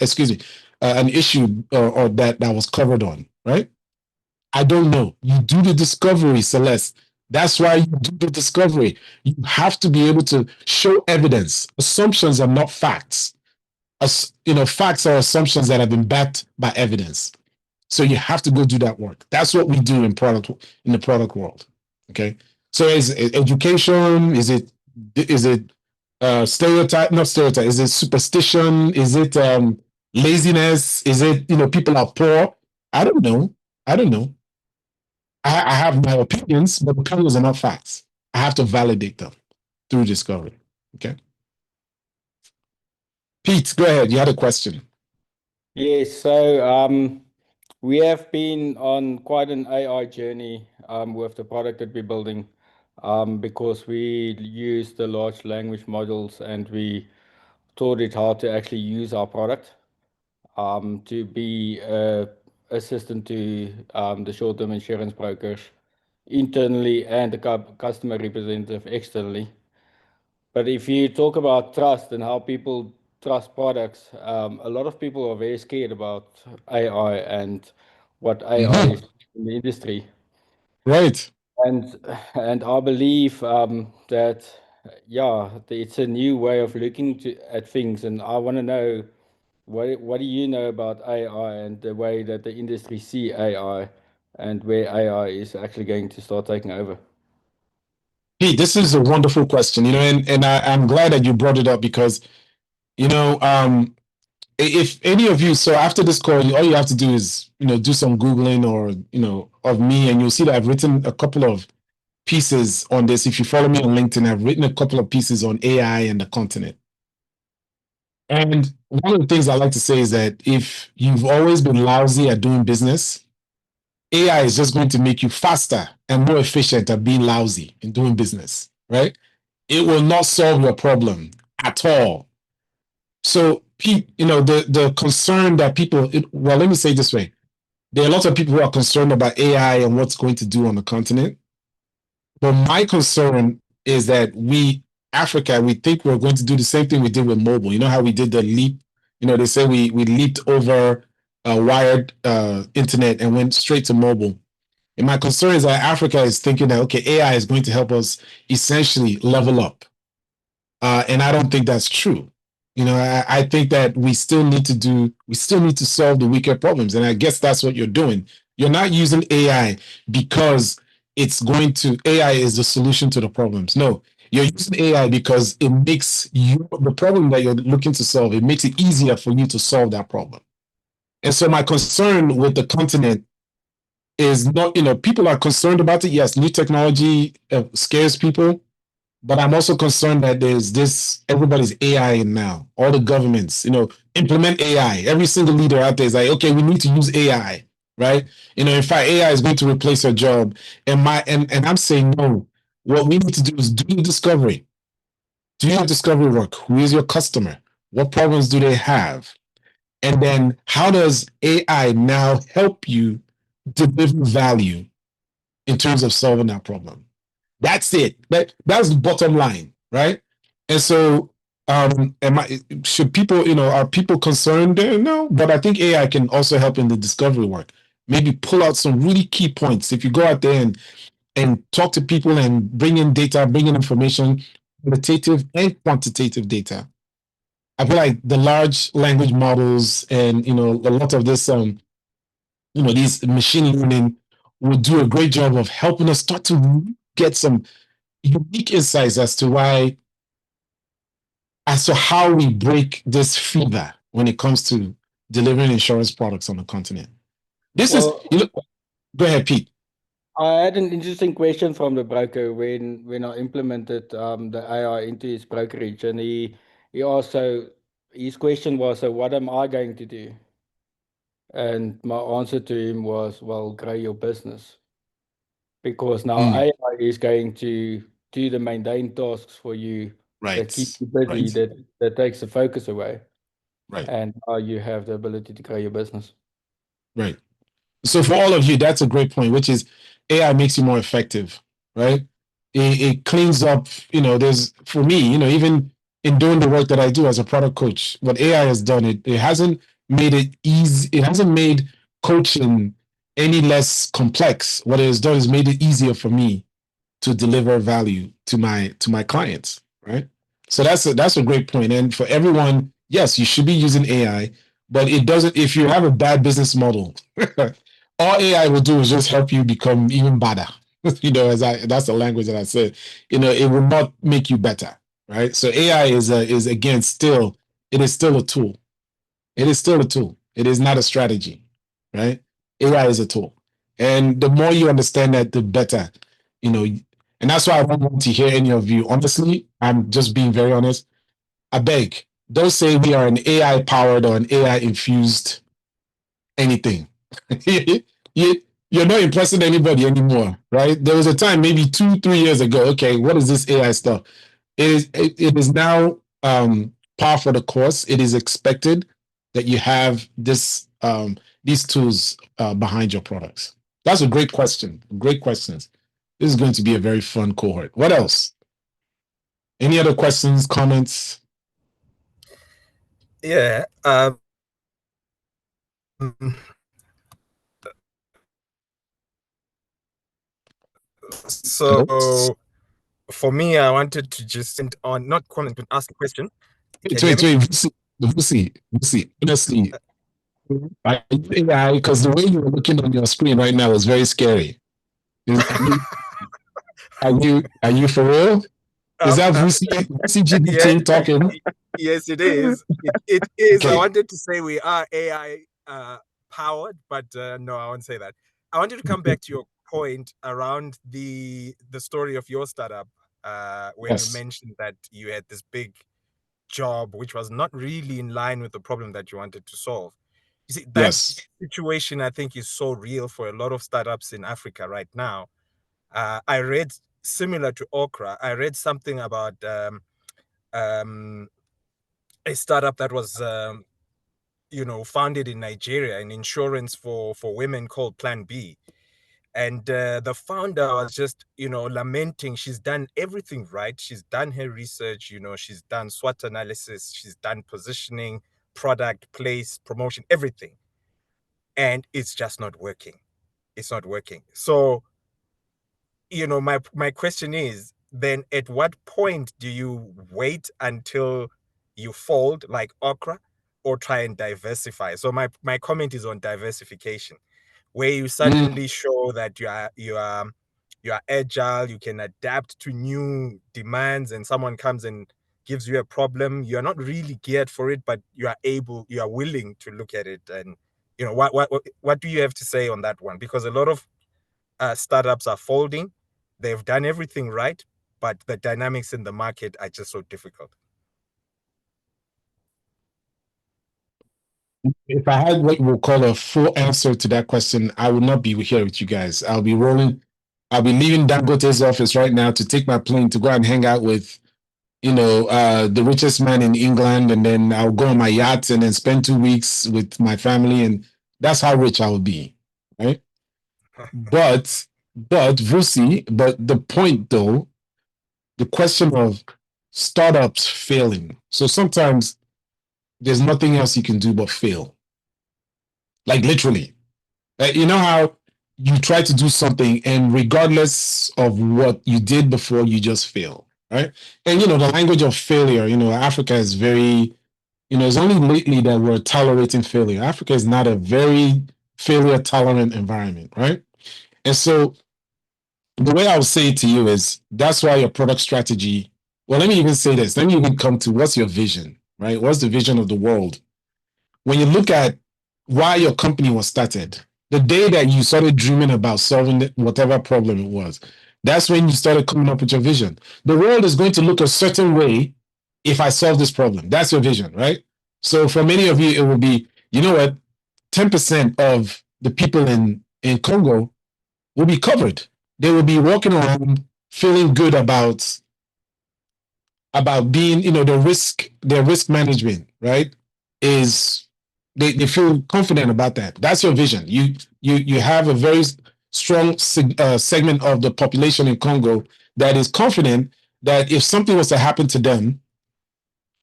an issue or that was covered on, right? I don't know. You do the discovery, Celeste. That's why you do the discovery. You have to be able to show evidence. Assumptions are not facts. Facts are assumptions that have been backed by evidence. So you have to go do that work. That's what we do in the product world. Okay. So is it education? Is it stereotype? Not stereotype. Is it superstition? Is it laziness? Is it, people are poor? I don't know. I don't know. I have my opinions, but opinions are not facts. I have to validate them through discovery. Okay. Pete, go ahead. You had a question. Yes, so we have been on quite an AI journey with the product that we're building because we use the large language models and we taught it how to actually use our product to be assistant to the short-term insurance brokers internally and the customer representative externally. But if you talk about trust and how people trust products, a lot of people are very scared about AI and what AI is in the industry. Right. And I believe that it's a new way of looking at things, and I want to know what do you know about AI and the way that the industry see AI and where AI is actually going to start taking over. Pete, this is a wonderful question, and I'm glad that you brought it up because, if any of you, so after this call, all you have to do is, do some Googling or, of me, and you'll see that I've written a couple of pieces on this. If you follow me on LinkedIn, I've written a couple of pieces on AI and the continent. And one of the things I like to say is that if you've always been lousy at doing business, AI is just going to make you faster and more efficient at being lousy in doing business, right? It will not solve your problem at all. So, Pete, the concern that people, well, let me say it this way. There are lots of people who are concerned about AI and what's going to do on the continent. But my concern is that Africa, we think we're going to do the same thing we did with mobile. You know how we did the leap? They say we leaped over wired internet and went straight to mobile. And my concern is that Africa is thinking that, okay, AI is going to help us essentially level up. And I don't think that's true. I think that we still need to solve the weaker problems. And I guess that's what you're doing. You're not using AI because AI is the solution to the problems. No, you're using AI because it makes the problem that you're looking to solve, it makes it easier for you to solve that problem. And so my concern with the continent is not, people are concerned about it. Yes, new technology scares people. But I'm also concerned that everybody's AI now. All the governments, implement AI. Every single leader out there is like, okay, we need to use AI, right? In fact, AI is going to replace your job. And I'm saying no. What we need to do is do discovery. Do your discovery work? Who is your customer? What problems do they have? And then how does AI now help you deliver value in terms of solving that problem? That's it. That's the bottom line, right? And so, should people, are people concerned? No, but I think AI can also help in the discovery work. Maybe pull out some really key points. If you go out there and talk to people and bring in data, bring in information, qualitative and quantitative data. I feel like the large language models and a lot of this, these machine learning will do a great job of helping us start to get some unique insights as to how we break this fever when it comes to delivering insurance products on the continent. Go ahead, Pete. I had an interesting question from the broker when I implemented the AI into his brokerage, and he also his question was, so what am I going to do? And my answer to him was, well, grow your business, because now AI is going to do the mundane tasks for you, that keep you busy, that takes the focus away, and you have the ability to grow your business. Right. So for all of you, that's a great point, which is AI makes you more effective, right? It cleans up, for me, even in doing the work that I do as a product coach, what AI has done, it hasn't made it easy. It hasn't made coaching any less complex. What it has done is made it easier for me to deliver value to my clients, right? So that's a great point. And for everyone, yes, you should be using AI, but it doesn't. If you have a bad business model, all AI will do is just help you become even better. That's the language that I said. It will not make you better, right? So AI is again still a tool. It is still a tool. It is not a strategy, right? AI is a tool. And the more you understand that, the better, you know. And that's why I don't want to hear any of you. Honestly, I'm just being very honest. I beg, don't say we are an AI powered or an AI infused anything. you, you're not impressing anybody anymore, right? There was a time, maybe 2-3 years ago. Okay, what is this AI stuff? It is now par for the course. It is expected that you have these tools behind your products. That's a great question. Great questions. This is going to be a very fun cohort. What else? Any other questions, comments? Yeah. Hello? So for me, I wanted to just send on, not comment, but ask a question. Wait, Can you hear wait, me? Vusi. Honestly, I think because the way you're looking on your screen right now is very scary. Are you for real? Is Um, that uh, Vusi yeah, GPT talking? yes, it is. It is. I Okay. wanted to say we are AI powered, but no, I won't say that. I wanted to come back to your point around the story of your startup when you Yes. mentioned that you had this big job which was not really in line with the problem that you wanted to solve. You see, that Yes. situation I think is so real for a lot of startups in Africa right now. I read similar to Okra. I read something about um, a startup that was founded in Nigeria, an insurance for women called Plan B. And the founder was just lamenting. She's done everything right. She's done her research. She's done SWOT analysis. She's done positioning, product, place, promotion, everything, and it's just not working. It's not working. So my question is then, at what point do you wait until you fold like Okra, or try and diversify? So my comment is on diversification, where you Mm. suddenly show that you are agile, you can adapt to new demands, and someone comes and gives you a problem. You're not really geared for it, but you are willing to look at it. And what do you have to say on that one? Because a lot of startups are folding. They've done everything right, but the dynamics in the market are just so difficult. If I had what we'll call a full answer to that question, I would not be here with you guys. I'll be leaving Dangote's office right now to take my plane to go and hang out with, the richest man in England, and then I'll go on my yacht and then spend 2 weeks with my family, and that's how rich I will be, right? But the point though, the question of startups failing. So sometimes there's nothing else you can do but fail. Like literally. You know how you try to do something and regardless of what you did before, you just fail, right? And the language of failure, Africa is very, it's only lately that we're tolerating failure. Africa is not a very failure tolerant environment, right? And so the way I would say it to you is that's why your product strategy. Well, let me even say this. Let me even come to what's your vision, right? What's the vision of the world? When you look at why your company was started, the day that you started dreaming about solving whatever problem it was, that's when you started coming up with your vision. The world is going to look a certain way if I solve this problem. That's your vision, right? So for many of you, it will be, you know what, 10% of the people in Congo will be covered. They will be walking around feeling good about being, their risk management, right? Is they feel confident about that. That's your vision. You have a very strong segment of the population in Congo that is confident that if something was to happen to them,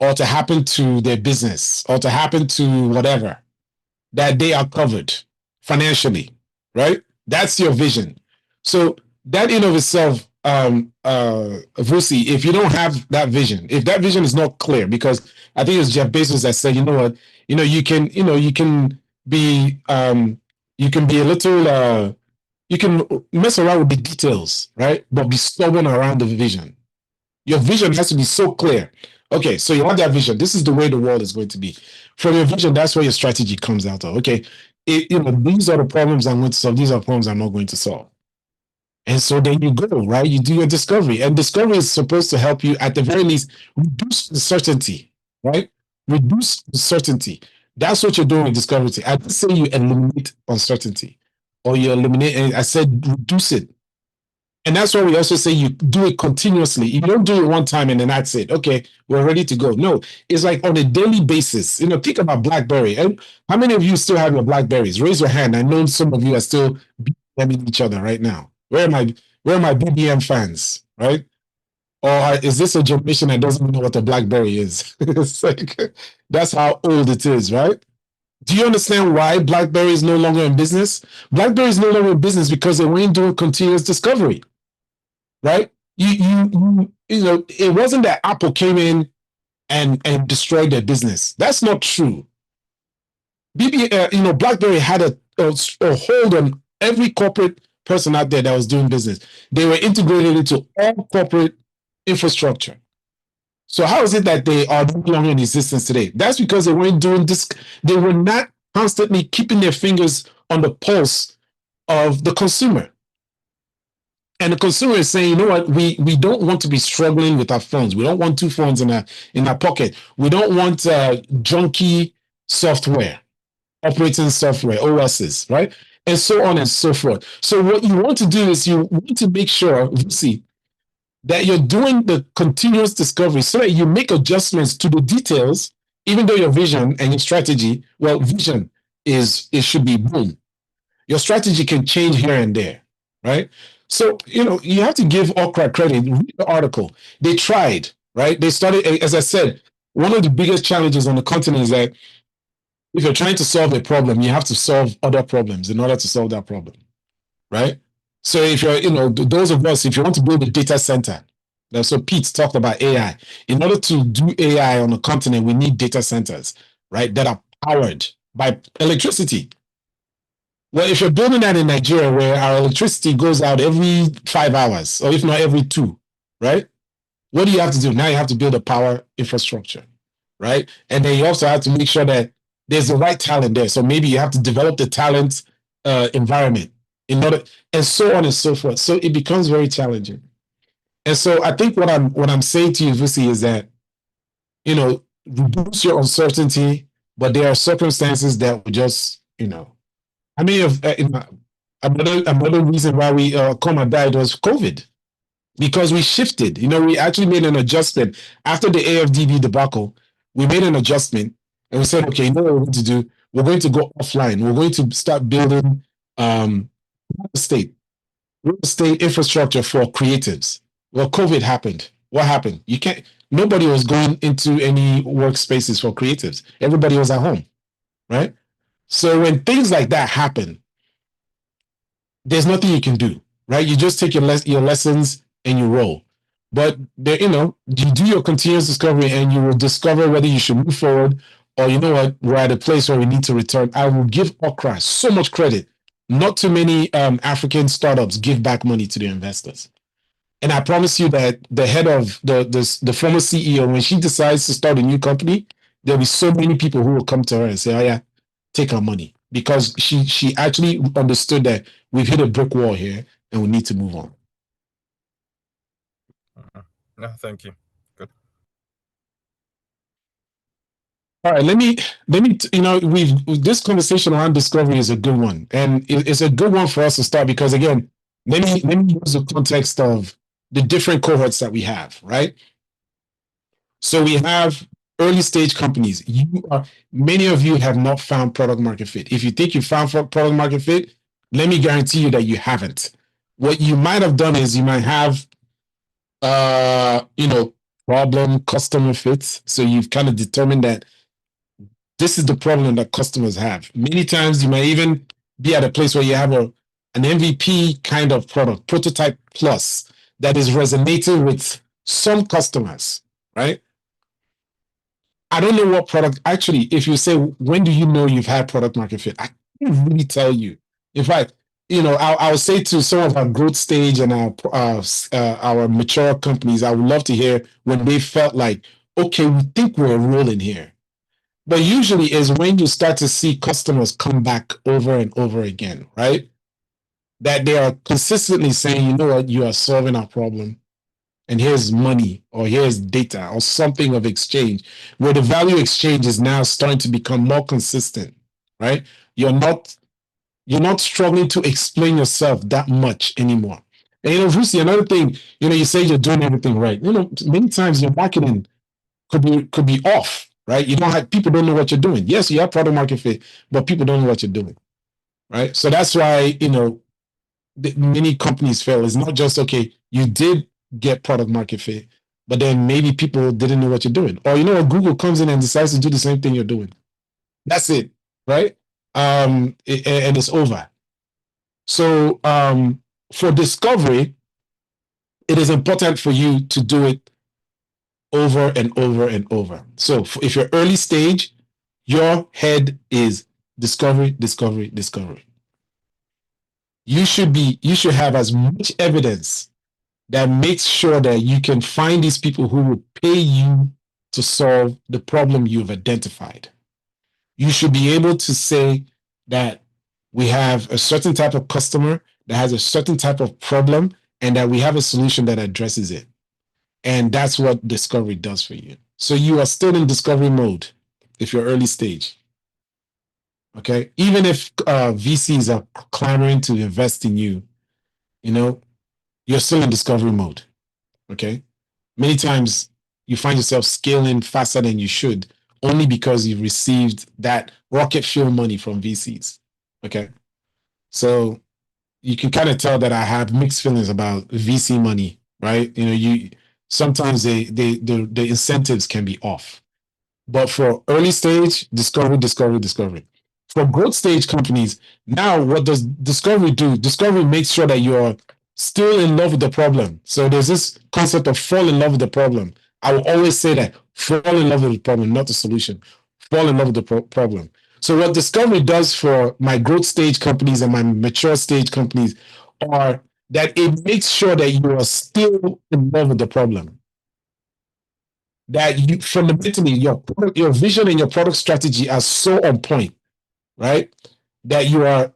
or to happen to their business, or to happen to whatever, that they are covered financially, right? That's your vision. So that in of itself, Vusi, if you don't have that vision, if that vision is not clear, because I think it's Jeff Bezos that said, you know what, you can be a little, you can mess around with the details, right? But be stubborn around the vision. Your vision has to be so clear. Okay, so you have that vision. This is the way the world is going to be. From your vision, that's where your strategy comes out of. Okay, these are the problems I'm going to solve. These are problems I'm not going to solve. And so then you go, right? You do your discovery. And discovery is supposed to help you, at the very least, reduce uncertainty, right? Reduce uncertainty. That's what you're doing with discovery. I didn't say you eliminate uncertainty or you eliminate, and I said reduce it. And that's why we also say you do it continuously. You don't do it one time and then that's it. Okay, we're ready to go. No, it's like on a daily basis. Think about BlackBerry. And how many of you still have your BlackBerries? Raise your hand. I know some of you are still BBMing each other right now. Where are my BBM fans? Right? Or is this a generation that doesn't know what a BlackBerry is? It's like that's how old it is, right? Do you understand why BlackBerry is no longer in business? BlackBerry is no longer in business because they weren't doing continuous discovery, right? It wasn't that Apple came in and destroyed their business. That's not true. BlackBerry had a hold on every corporate person out there that was doing business. They were integrated into all corporate infrastructure. So how is it that they are no longer in existence today? That's because they weren't doing this. They were not constantly keeping their fingers on the pulse of the consumer. And the consumer is saying, you know what, we don't want to be struggling with our phones. We don't want two phones in our pocket. We don't want junky software, operating software, OSs, right? And so on and so forth. So what you want to do is you want to make sure, see, that you're doing the continuous discovery so that you make adjustments to the details, even though your vision and your strategy, well, vision it should be boom. Your strategy can change here and there, right? So, you have to give Okra credit. Read the article. They tried, right? They started, as I said, one of the biggest challenges on the continent is that if you're trying to solve a problem, you have to solve other problems in order to solve that problem, right? So if you're, those of us, if you want to build a data center, so Pete talked about AI. In order to do AI on the continent, we need data centers, right, that are powered by electricity. Well, if you're building that in Nigeria, where our electricity goes out every 5 hours, or if not every 2, right? What do you have to do? Now you have to build a power infrastructure, right? And then you also have to make sure that there's the right talent there. So maybe you have to develop the talent environment in order, and so on and so forth. So it becomes very challenging. And so I think what I'm saying to you, Vusi, is that, reduce your uncertainty, but there are circumstances that will just, I mean, another reason why we Coma died was COVID, because we shifted. We actually made an adjustment after the AFDB debacle. We made an adjustment and we said, okay, you know what we're going to do? We're going to go offline. We're going to start building real estate infrastructure for creatives. Well, COVID happened. What happened? Nobody was going into any workspaces for creatives. Everybody was at home, right? So when things like that happen, there's nothing you can do, right? You just take your lessons and you roll. But you do your continuous discovery and you will discover whether you should move forward or, you know what, we're at a place where we need to return. I will give Okra so much credit. Not too many African startups give back money to their investors. And I promise you that the head of the former CEO, when she decides to start a new company, there'll be so many people who will come to her and say, oh yeah, take our money. Because she actually understood that we've hit a brick wall here and we need to move on. No, thank you. Good. All right, let me this conversation around discovery is a good one, and it's a good one for us to start because, again, let me use the context of the different cohorts that we have, right? So we have early stage companies. Many of you have not found product market fit. If you think you found product market fit, let me guarantee you that you haven't. What you might have done is you might have problem customer fits. So you've kind of determined that this is the problem that customers have. Many times you might even be at a place where you have an MVP kind of product, prototype plus, that is resonating with some customers, right? I don't know what product, actually, if you say, when do you know you've had product market fit? I can't really tell you. In fact, I'll say to some of our growth stage and our mature companies, I would love to hear when they felt like, okay, we think we're rolling here. But usually is when you start to see customers come back over and over again, right? That they are consistently saying, you know what, you are solving our problem. And here's money, or here's data, or something of exchange, where the value exchange is now starting to become more consistent, right? You're not struggling to explain yourself that much anymore. And Lucy, another thing, you say you're doing everything right. Many times your marketing could be off, right? You don't have people don't know what you're doing. Yes, you have product market fit, but people don't know what you're doing, right? So that's why many companies fail. It's not just okay, you did get product market fit, but then maybe people didn't know what you're doing, or Google comes in and decides to do the same thing you're doing. That's it, right? And it's over. So for discovery, it is important for you to do it over and over and over. So if you're early stage, your head is discovery, discovery, discovery. You should have as much evidence that makes sure that you can find these people who will pay you to solve the problem you've identified. You should be able to say that we have a certain type of customer that has a certain type of problem and that we have a solution that addresses it. And that's what discovery does for you. So you are still in discovery mode if you're early stage. Okay. Even if VCs are clamoring to invest in you, you're still in discovery mode. Okay. Many times you find yourself scaling faster than you should only because you've received that rocket fuel money from VCs. Okay. So you can kind of tell that I have mixed feelings about VC money, right? Sometimes the incentives can be off. But for early stage, discovery, discovery, discovery. For growth stage companies, now what does discovery do? Discovery makes sure that you're still in love with the problem. So there's this concept of fall in love with the problem. I will always say that fall in love with the problem, not the solution. Fall in love with the problem. So what discovery does for my growth stage companies and my mature stage companies are that it makes sure that you are still in love with the problem. That you fundamentally your vision and your product strategy are so on point, right? That you are,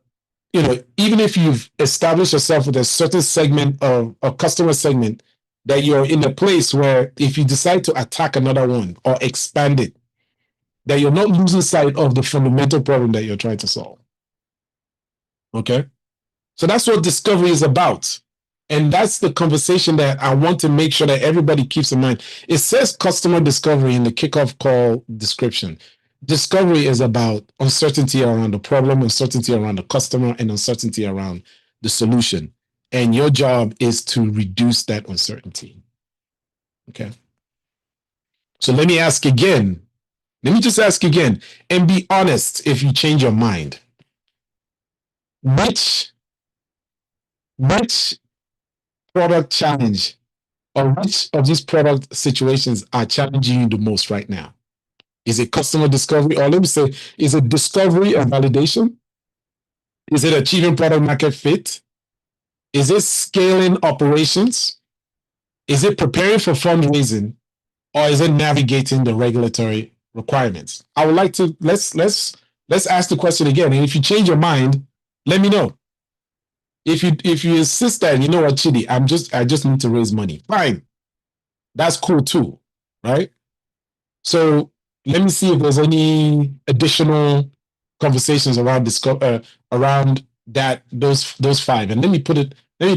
even if you've established yourself with a certain segment of a customer segment, that you're in a place where if you decide to attack another one or expand it, that you're not losing sight of the fundamental problem that you're trying to solve. Okay? So that's what discovery is about. And that's the conversation that I want to make sure that everybody keeps in mind. It says customer discovery in the kickoff call description. Discovery is about uncertainty around the problem, uncertainty around the customer, and uncertainty around the solution. And your job is to reduce that uncertainty. Okay. So let me ask again. Let me just ask again and be honest if you change your mind. Which product challenge or which of these product situations are challenging you the most right now? Is it customer discovery, or let me say, is it discovery and validation? Is it achieving product market fit? Is it scaling operations? Is it preparing for fundraising? Or is it navigating the regulatory requirements? I would like to let's ask the question again. And if you change your mind, let me know. If you insist that, you know what, Chidi, I just need to raise money. Fine. That's cool too, right? So let me see if there's any additional conversations around around those five. And let me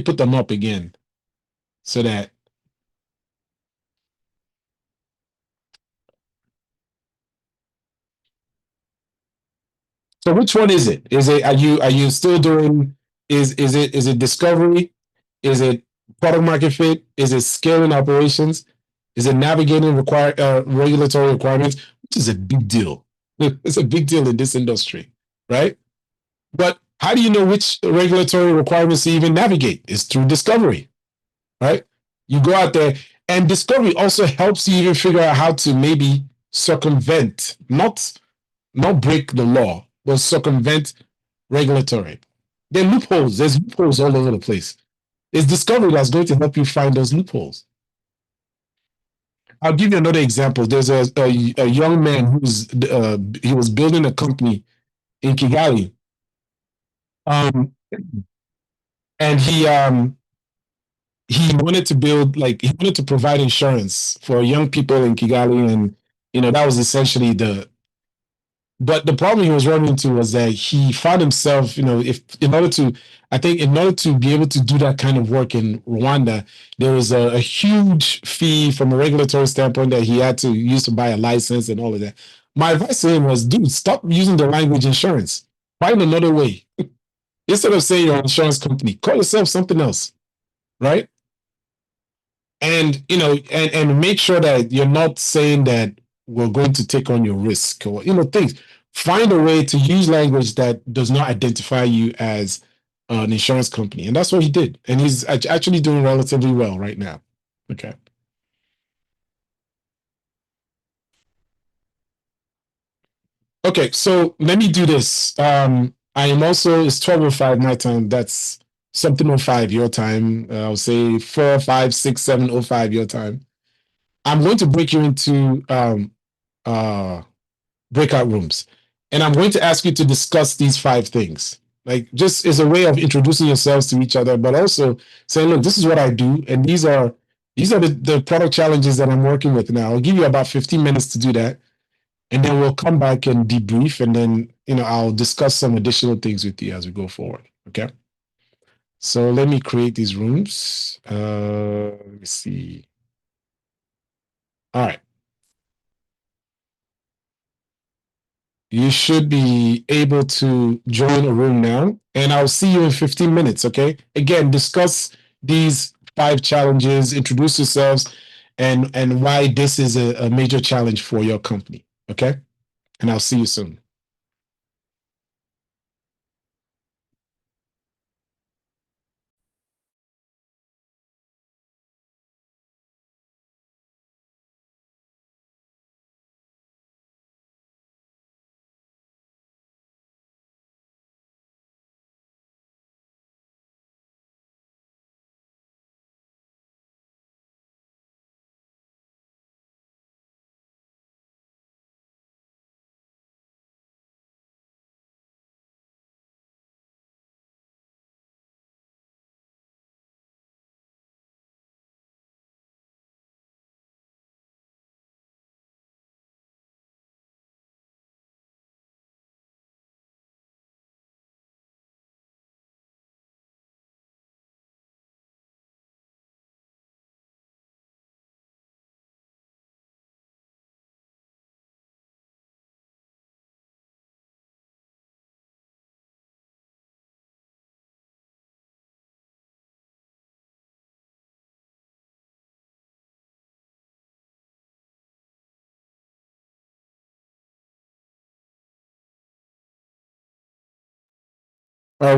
put them up again so that so which one is it? Are you still doing is it discovery? Is it product market fit? Is it scaling operations? Is it navigating regulatory requirements? Which is a big deal. It's a big deal in this industry, right? But how do you know which regulatory requirements to even navigate? It's through discovery, right? You go out there, and discovery also helps you even figure out how to maybe circumvent, not break the law, but circumvent regulatory. There are loopholes. There's loopholes all over the place. It's discovery that's going to help you find those loopholes. I'll give you another example. There's a young man who's he was building a company in Kigali, um, and he wanted to build he wanted to provide insurance for young people in Kigali, and that was essentially the. But the problem he was running into was that he found himself, if in order to, I think, in order to be able to do that kind of work in Rwanda, there was a huge fee from a regulatory standpoint that he had to use to buy a license and all of that. My advice to him was, dude, stop using the language insurance. Find another way. Instead of saying you're an insurance company, call yourself something else, right? And and make sure that you're not saying that we're going to take on your risk, or things. Find a way to use language that does not identify you as an insurance company, and that's what he did, and he's actually doing relatively well right now. Okay. Okay, so let me do this. I am also, it's 12:05 my time. That's something 05 your time. I'll say 4, 5, 6, 7, 05 your time. I'm going to break you into uh breakout rooms. And I'm going to ask you to discuss these 5 things. Like, just as a way of introducing yourselves to each other, but also saying, look, this is what I do, and these are the product challenges that I'm working with now. I'll give you about 15 minutes to do that. And then we'll come back and debrief, and then I'll discuss some additional things with you as we go forward. Okay. So let me create these rooms. Let me see. All right. You should be able to join a room now, and I'll see you in 15 minutes, okay? Again, discuss these 5 challenges, introduce yourselves, and why this is a major challenge for your company, okay? And I'll see you soon.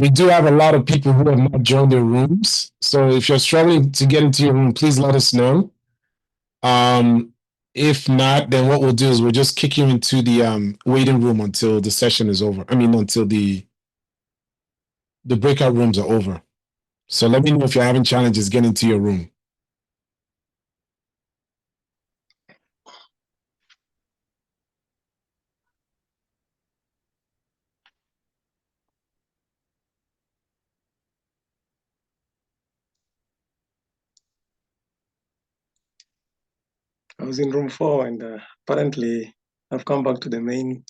We do have a lot of people who have not joined their rooms. So if you're struggling to get into your room, please let us know. Um, if not, then what we'll do is we'll just kick you into the waiting room until the session is over. I mean, until the breakout rooms are over. So let me know if you're having challenges getting into your room. I was in room 4, and apparently I've come back to the main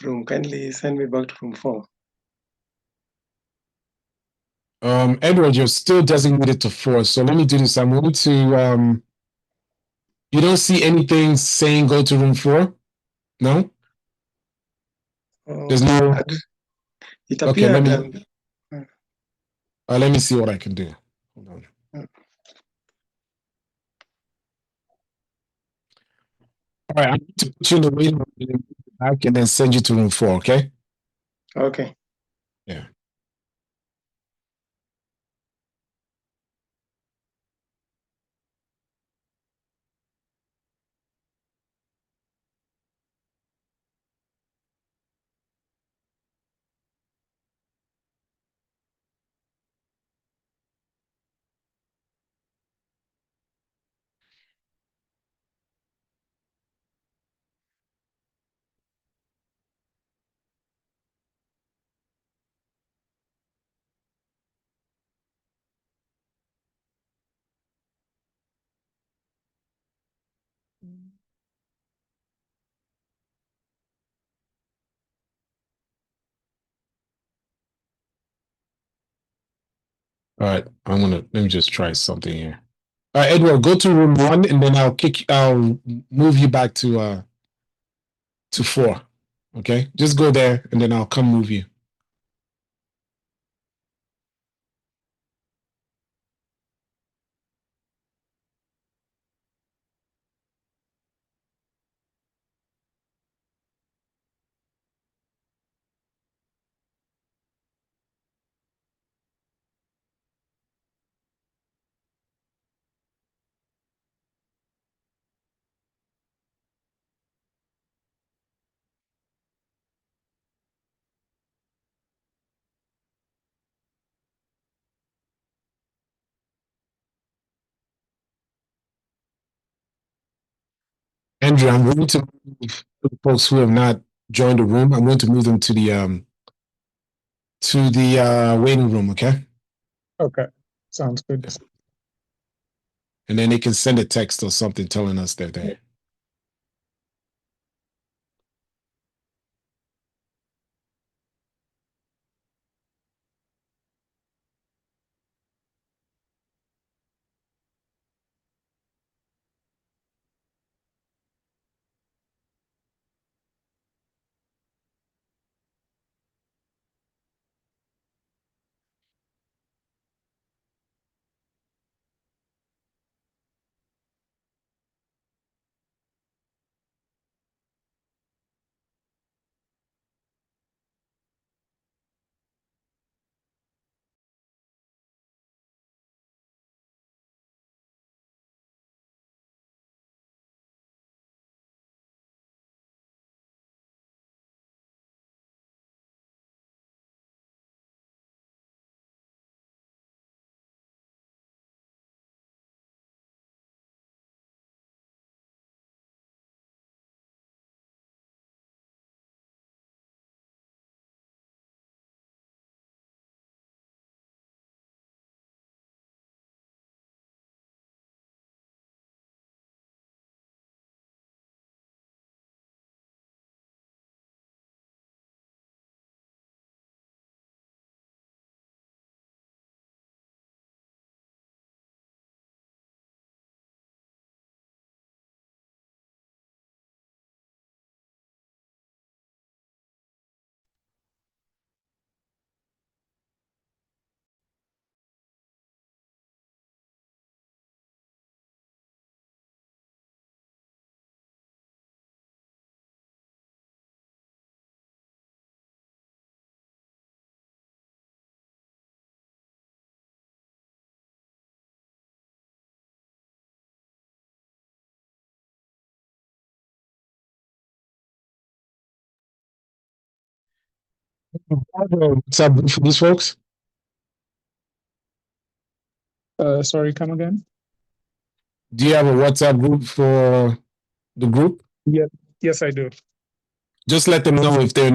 room. Kindly send me back to room 4. Edward, you're still designated to 4. So let me do this. I'm going to you don't see anything saying go to room 4? No? There's no. It Okay, appeared. let me see what I can do. Hold on. All right, I need to put you in the waiting room back and then send you to room 4, okay? Okay. Yeah. All right, let me just try something here. All right, Edward, go to room 1, and then I'll move you back to 4. Okay, just go there, and then I'll come move you. Andrew, I'm going to move folks who have not joined the room. I'm going to move them to the waiting room. Okay. Okay, sounds good. And then they can send a text or something telling us they're there. What's up for these folks? Sorry, come again? Do you have a WhatsApp group for the group? Yes, I do. Just let them know if they're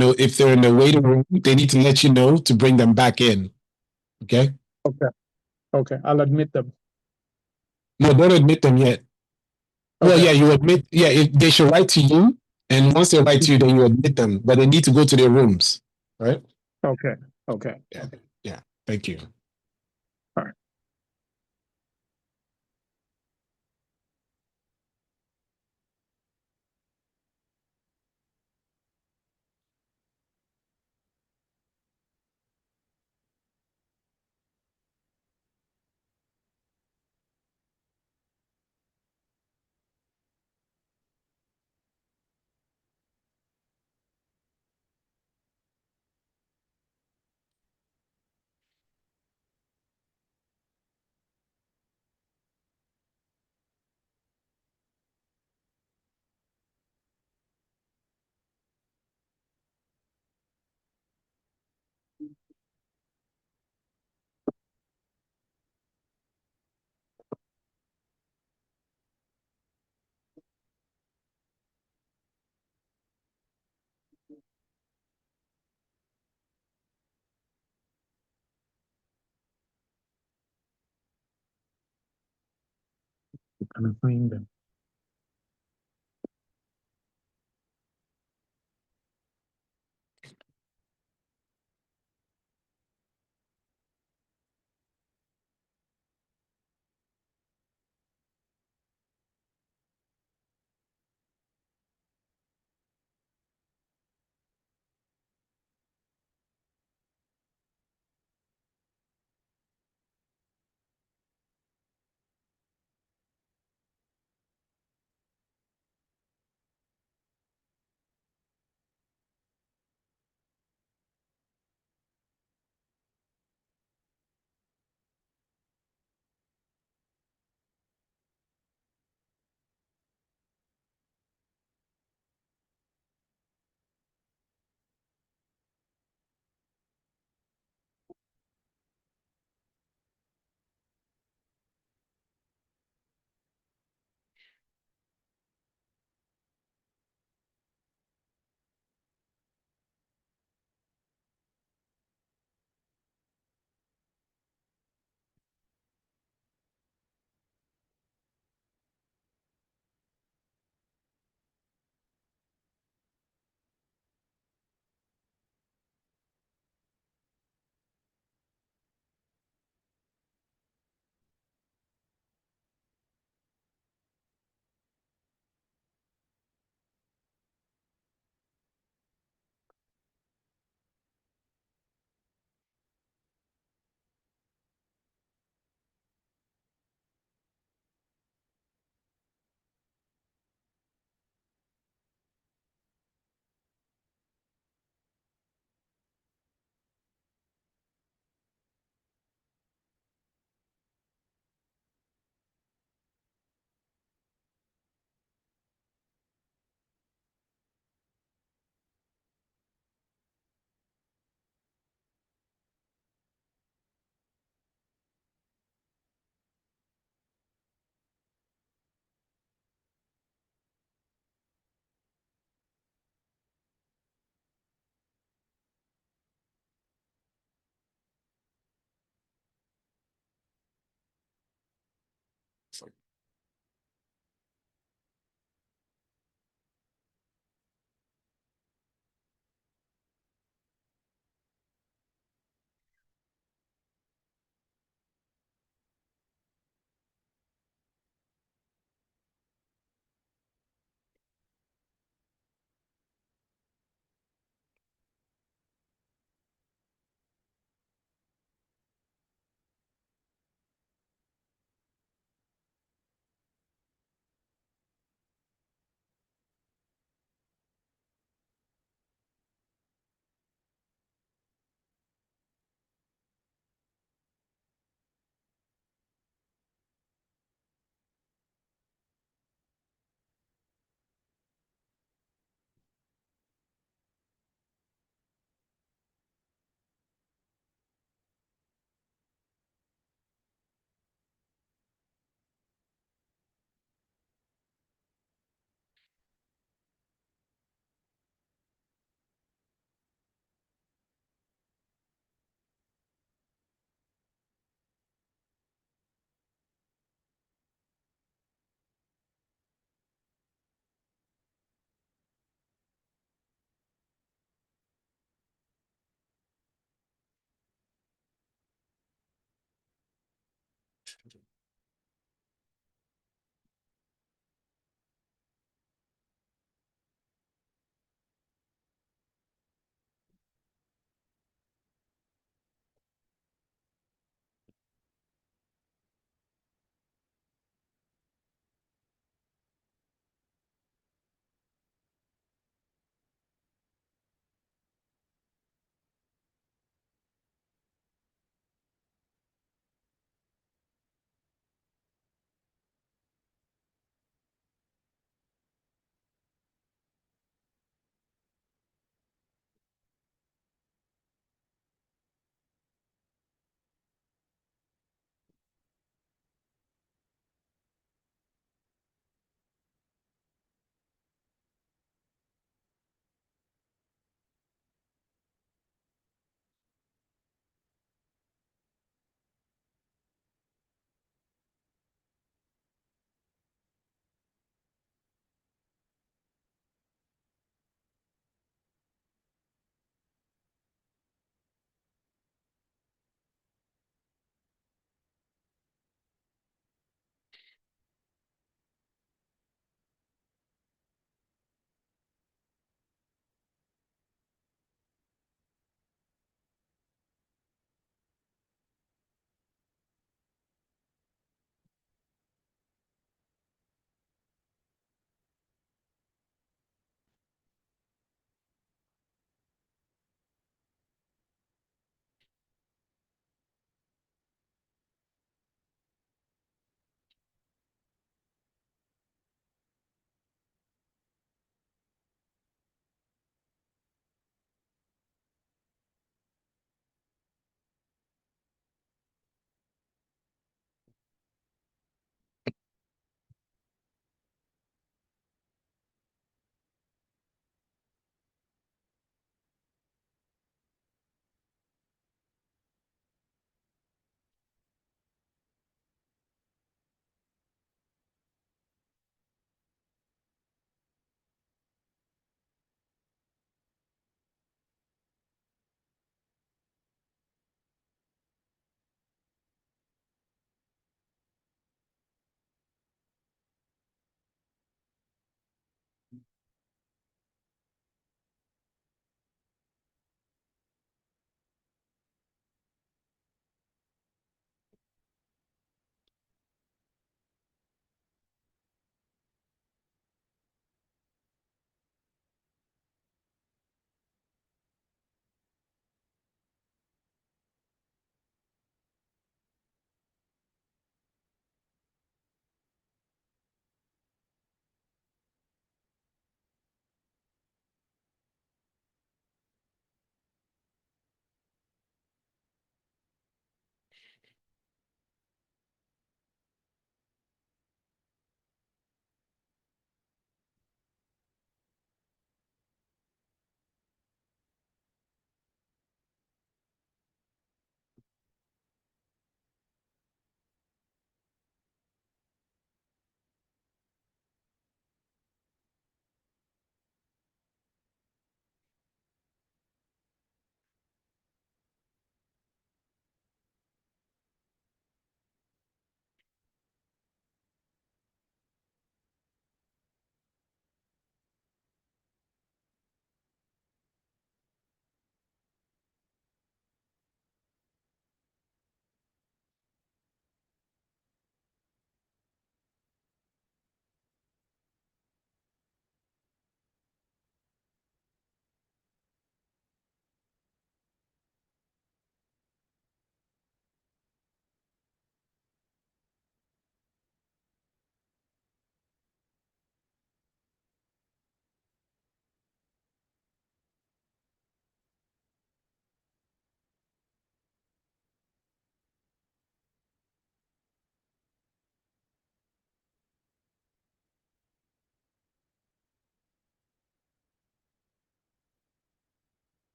in the waiting room. They need to let you know to bring them back in. Okay. Okay, I'll admit them. No, don't admit them yet. Well, Okay. yeah, you admit. Yeah, they should write to you, and once they write to you, then you admit them. But they need to go to their rooms, right? Okay. Yeah. Yeah. Thank you. All right. I'm find them.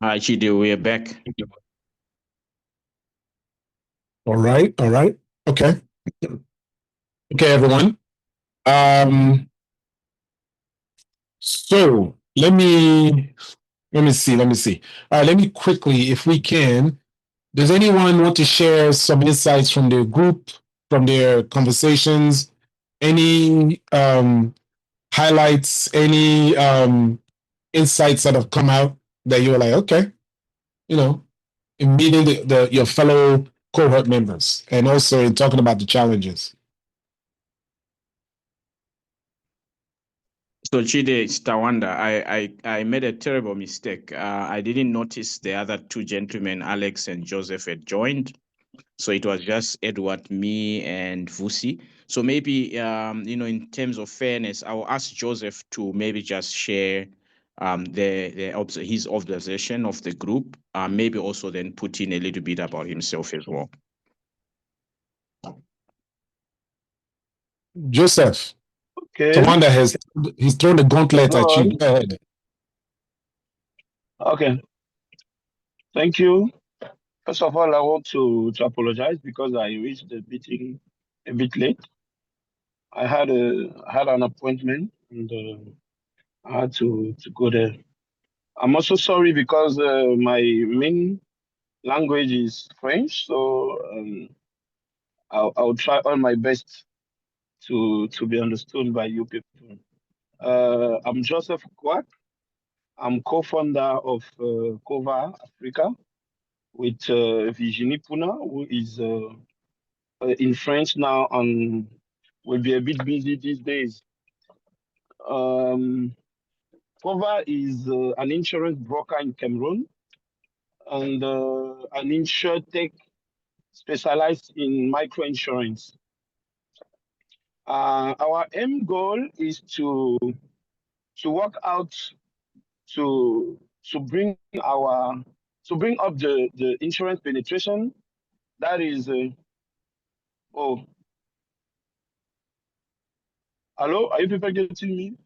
Hi, Chidi, we're back. All right. Okay. Okay, everyone. So let me see. All right, let me quickly, if we can. Does anyone want to share some insights from their group, from their conversations? Any highlights? Any insights that have come out that you were like, okay, in meeting your fellow cohort members, and also in talking about the challenges? So Chidi, it's Tawanda. I made a terrible mistake. I didn't notice the other two gentlemen, Alex and Joseph, had joined. So it was just Edward, me, and Vusi. So maybe in terms of fairness, I will ask Joseph to maybe just share his observation of the group. Maybe also then put in a little bit about himself as well. Joseph, Okay. Tawanda he's thrown the gauntlet at you. Go ahead. Okay. Thank you. First of all, I want to apologize because I reached the meeting a bit late. I had an appointment and I had to go there. I'm also sorry because my main language is French, so I'll try all my best to be understood by you people. I'm Joseph Kwak. I'm co-founder of Kova Africa with Virginie Puna, who is in French now and will be a bit busy these days. Kova is an insurance broker in Cameroon and an insurtech specialized in microinsurance. Our aim goal is to work out to bring up the insurance penetration. That is hello, are you people getting me?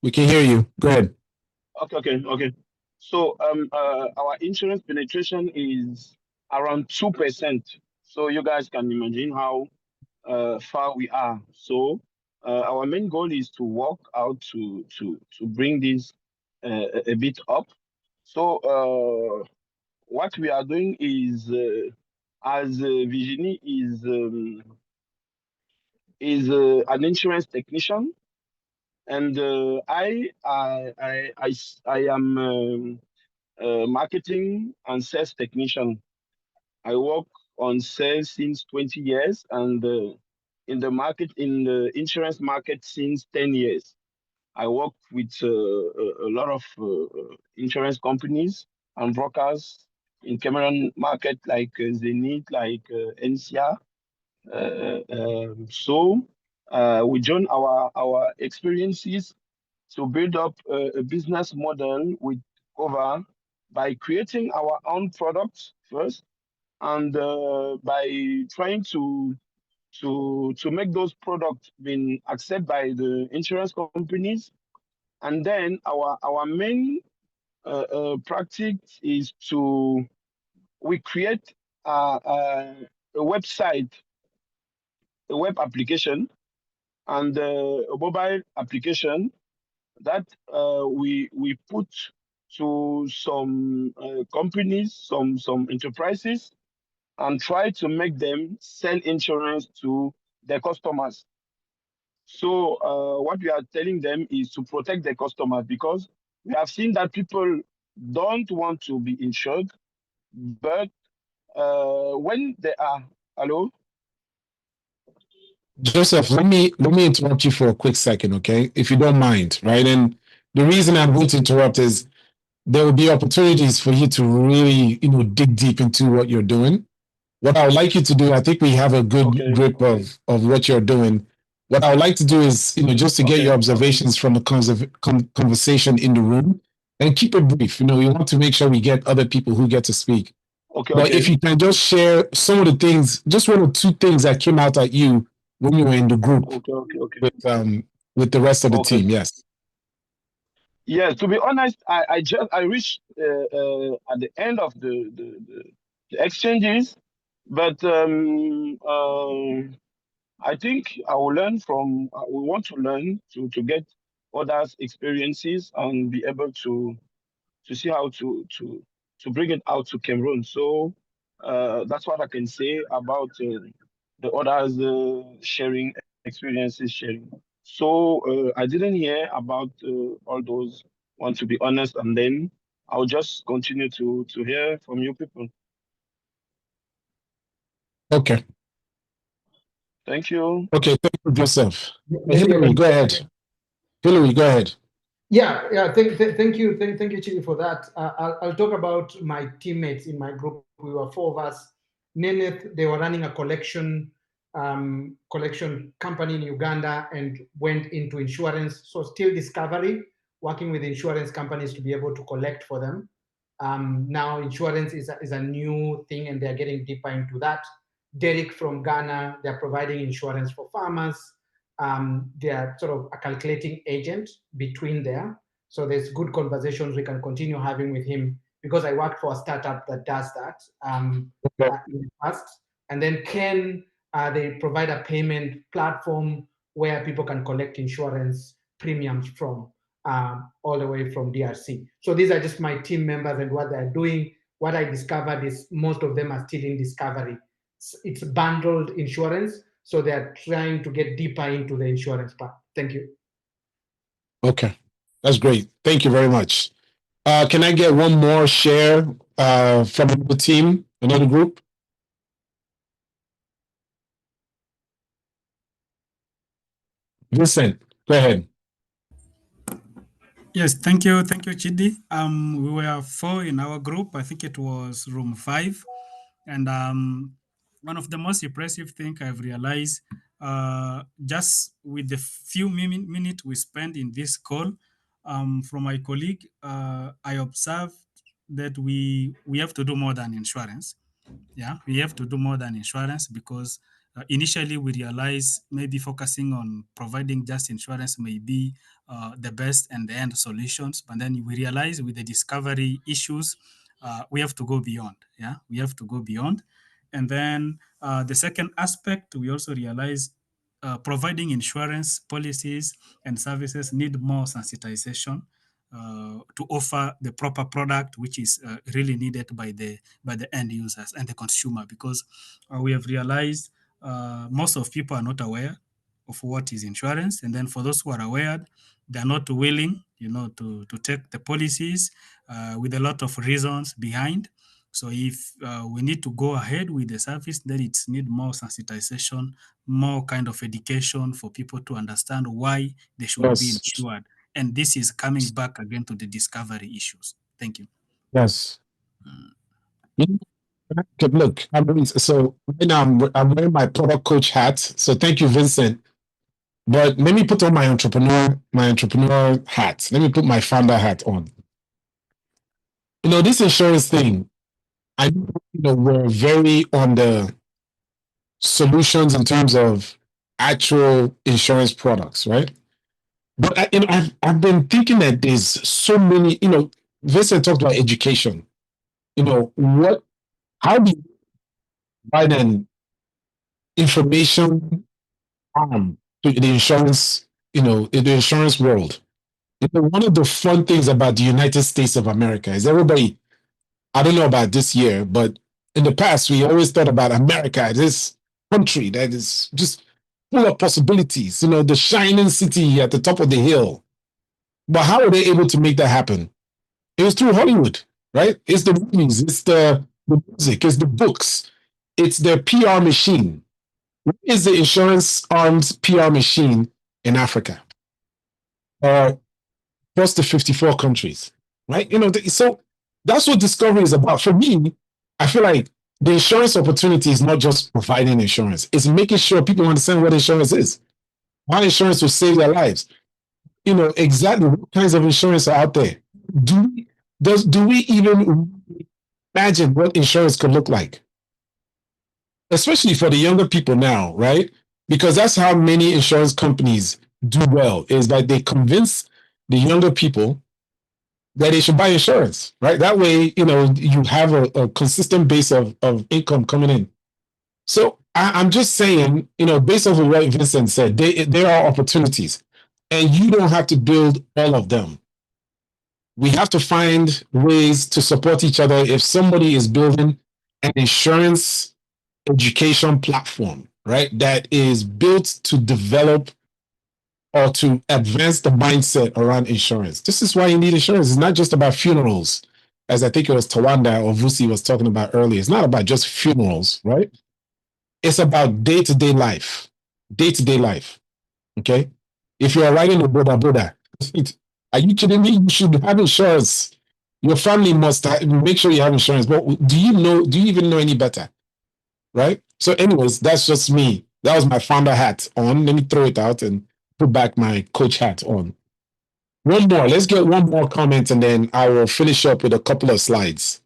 We can hear you. Go ahead. Okay. So our insurance penetration is around 2%. So you guys can imagine how far we are. So our main goal is to work out to bring this a bit up. So what we are doing is, as Virginie is an insurance technician, and I am a marketing and sales technician. I work on sales since 20 years and in the insurance market since 10 years. I work with a lot of insurance companies and brokers in Cameroon market like Zenith, like NCR. So we join our experiences to build up a business model with Cover by creating our own products first, and by trying to make those products being accepted by the insurance companies. And then our main practice is we create a website, a web application, and a mobile application that we put to some companies, some enterprises, and try to make them sell insurance to their customers. So what we are telling them is to protect their customers, because we have seen that people don't want to be insured, but when they are, hello? Joseph, let me interrupt you for a quick second, okay? If you don't mind, right? And the reason I'm going to interrupt is there will be opportunities for you to really, dig deep into what you're doing. What I would like you to do, I think we have a good grip of what you're doing. What I would like to do is, just to get your observations from the conversation in the room, and keep it brief. We want to make sure we get other people who get to speak. But if you can just share some of the things, just one or two things that came out at you when you were in the group with the rest of the team. Yes. Yeah, to be honest, I reached at the end of the exchanges, but I think I will learn from. We want to learn to get others' experiences and be able to see how to bring it out to Cameroon. So that's what I can say about the others sharing experiences sharing. So I didn't hear about all those one, to be honest, and then I'll just continue to hear from you people. Okay. Thank you. Okay. Thank you, Joseph. Maybe I Hillary, can. go ahead. Hillary, go ahead. Yeah. Thank you, Chidi, for that. I'll talk about my teammates in my group. We were four of us. Neneth, they were running a collection company in Uganda and went into insurance. So still discovery, working with insurance companies to be able to collect for them. Now insurance is a new thing, and they're getting deeper into that. Derek from Ghana, they're providing insurance for farmers. They are sort of a calculating agent between there. So there's good conversations we can continue having with him, because I worked for a startup that does that in the past. And then Ken, they provide a payment platform where people can collect insurance premiums from all the way from DRC. So these are just my team members and what they're doing. What I discovered is most of them are still in discovery. It's bundled insurance, so they're trying to get deeper into the insurance part. Thank you. Okay. That's great. Thank you very much. Can I get one more share from the team, another group? Vincent, go ahead. Yes, thank you, Chidi. We were four in our group. I think it was room 5, and one of the most impressive thing I've realized, just with the few minutes we spent in this call, from my colleague, I observed that we have to do more than insurance. Yeah, we have to do more than insurance, because initially we realize maybe focusing on providing just insurance may be the best and the end solutions, but then we realize with the discovery issues, we have to go beyond. Yeah, we have to go beyond. And then the second aspect, we also realize providing insurance policies and services need more sensitization to offer the proper product, which is really needed by the end users and the consumer, because we have realized most of people are not aware of what is insurance, and then for those who are aware, they are not willing, to take the policies with a lot of reasons behind. So if we need to go ahead with the service, then it need more sensitization, more kind of education for people to understand why they should be Yes. insured. And this is coming back again to the discovery issues. Thank you. Yes. Look, so right now I'm wearing my product coach hat. So thank you, Vincent. But let me put on my entrepreneur hat. Let me put my founder hat on. This insurance thing, I we're very on the solutions in terms of actual insurance products, right? But I've been thinking that there's so many. Vincent talked about education. How do you provide an information arm to the insurance, in the insurance world? One of the fun things about the United States of America is everybody, I don't know about this year, but in the past, we always thought about America, this country that is just full of possibilities, the shining city at the top of the hill. But how are they able to make that happen? It was through Hollywood, right? It's the movies, it's the music, it's the books, it's their PR machine. What is the insurance arms PR machine in Africa? Across the 54 countries, right? So that's what discovery is about. For me, I feel like the insurance opportunity is not just providing insurance, it's making sure people understand what insurance is, why insurance will save their lives. Exactly what kinds of insurance are out there. Do we even imagine what insurance could look like? Especially for the younger people now, right? Because that's how many insurance companies do well, is that they convince the younger people that they should buy insurance, right? That way, you know, you have a consistent base of income coming in. So I'm just saying, you know, based off of what Vincent said, there are opportunities, and you don't have to build all of them. We have to find ways to support each other. If somebody is building an insurance education platform, right, that is built to develop or to advance the mindset around insurance. This is why you need insurance. It's not just about funerals, as I think it was Tawanda or Vusi was talking about earlier. It's not about just funerals, right? It's about day-to-day life. Day-to-day life. Okay? If you are riding a Boda, are you kidding me? You should have insurance. Your family must make sure you have insurance. But do you even know any better? Right? So, anyways, that's just me. That was my founder hat on. Let me throw it out and put back my coach hat on. One more. Let's get one more comment and then I will finish up with a couple of slides.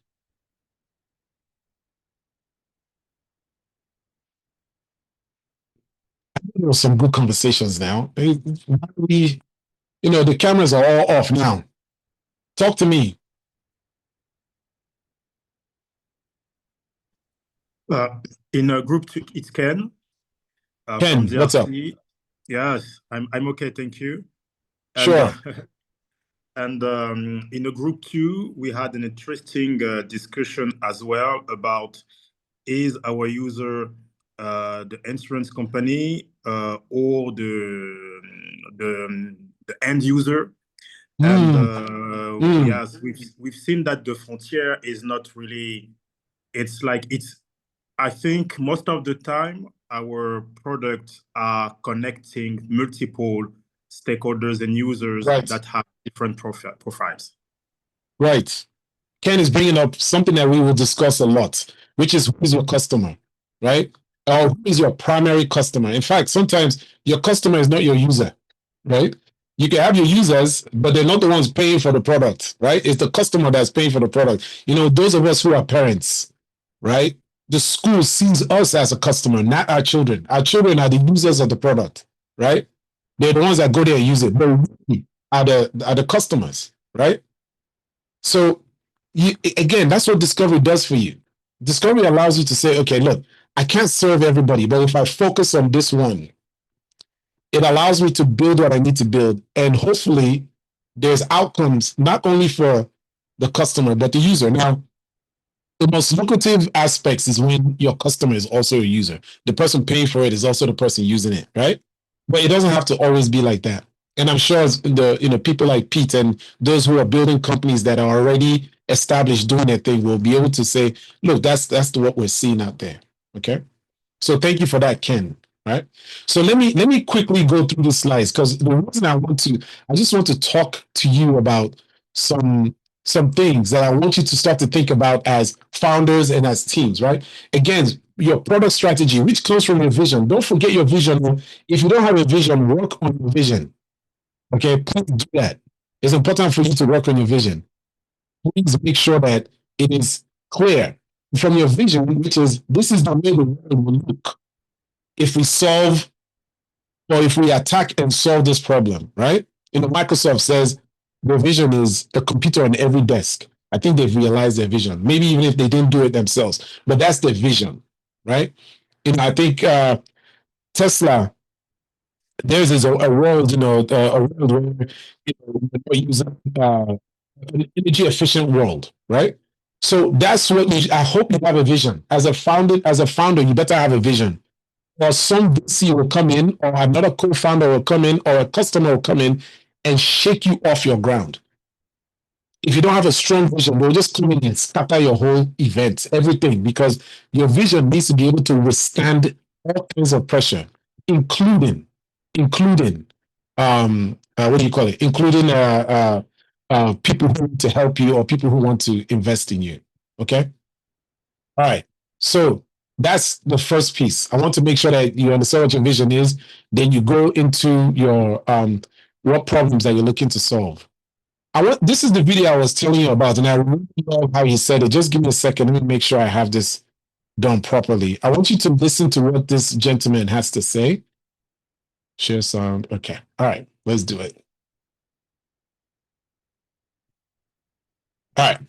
There were some good conversations now. We, you know, the cameras are all off now. Talk to me. In a group, it's Ken. Ken, from what's up? Yes, I'm okay, thank you. And, Sure. and in a group 2, we had an interesting discussion as well about, is our user the insurance company or the end user? And yes, we've seen that the frontier is not really. It's like I think most of the time our products are connecting multiple stakeholders and users that have different profiles. Right. Ken is bringing up something that we will discuss a lot, which is who is your customer, right? Or who is your primary customer? In fact, sometimes your customer is not your user, right? You can have your users, but they're not the ones paying for the product, right? It's the customer that's paying for the product. You know, those of us who are parents, right? The school sees us as a customer, not our children. Our children are the users of the product, right? They're the ones that go there and use it. But we are the customers, right? So again, that's what Discovery does for you. Discovery allows you to say, okay, look, I can't serve everybody, but if I focus on this one, it allows me to build what I need to build. And hopefully there's outcomes not only for the customer, but the user. Now, the most lucrative aspects is when your customer is also a user. The person paying for it is also the person using it, right? But it doesn't have to always be like that. And I'm sure people like Pete and those who are building companies that are already established doing their thing will be able to say, look, that's what we're seeing out there. Okay. So thank you for that, Ken. Right. So let me quickly go through the slides because the reason I just want to talk to you about some things that I want you to start to think about as founders and as teams, right? Again, your product strategy, which comes from your vision. Don't forget your vision. If you don't have a vision, work on your vision. Okay, please do that. It's important for you to work on your vision. Please make sure that it is clear from your vision, which is this is the way the world will look if we solve or if we attack and solve this problem, right? You know, Microsoft says their vision is a computer on every desk. I think they've realized their vision, maybe even if they didn't do it themselves, but that's their vision, right? And I think Tesla, theirs is a world, a world where we use an energy efficient world, right? So that's what I hope you have a vision. As a founder, you better have a vision. Or some VC will come in, or another co-founder will come in, or a customer will come in and shake you off your ground. If you don't have a strong vision, they'll just come in and scatter your whole event, everything, because your vision needs to be able to withstand all kinds of pressure, including what do you call it? Including people who want to help you or people who want to invest in you. Okay. All right. So that's the first piece. I want to make sure that you understand what your vision is. Then you go into your what problems that you're looking to solve. This is the video I was telling you about, and I really love how he said it. Just give me a second. Let me make sure I have this done properly. I want you to listen to what this gentleman has to say. Share sound. Okay. All right. Let's do it. All right.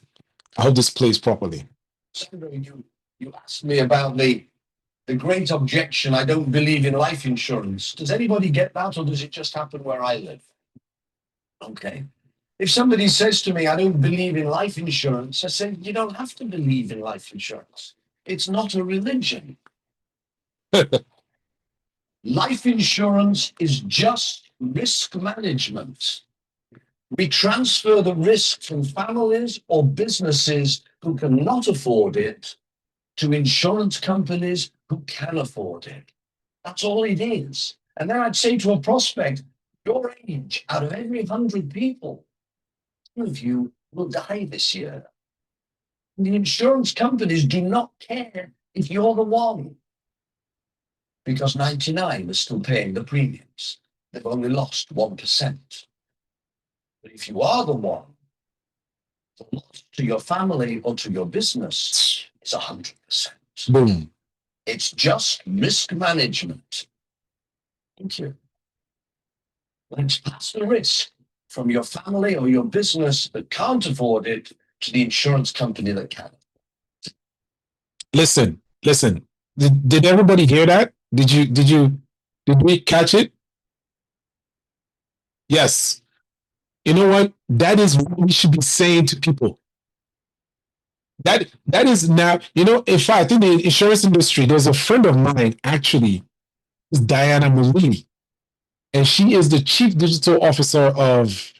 I hope this plays properly. Sandro, you asked me about the great objection. I don't believe in life insurance. Does anybody get that, or does it just happen where I live? Okay. If somebody says to me, I don't believe in life insurance, I say, you don't have to believe in life insurance. It's not a religion. Life insurance is just risk management. We transfer the risk from families or businesses who cannot afford it to insurance companies who can afford it. That's all it is. And then I'd say to a prospect, your age, out of every 100 people, 10 of you will die this year. The insurance companies do not care if you're the one, because 99 are still paying the premiums. They've only lost 1%. But if you are the one, the loss to your family or to your business is 100%. Boom. It's just risk management. Thank you. Let's pass the risk from your family or your business that can't afford it to the insurance company that can. Listen. Did everybody hear that? Did we catch it? Yes. You know what? That is what we should be saying to people. That is now, in fact, in the insurance industry, there's a friend of mine, actually, is Diana Mulili. And she is the chief digital officer of,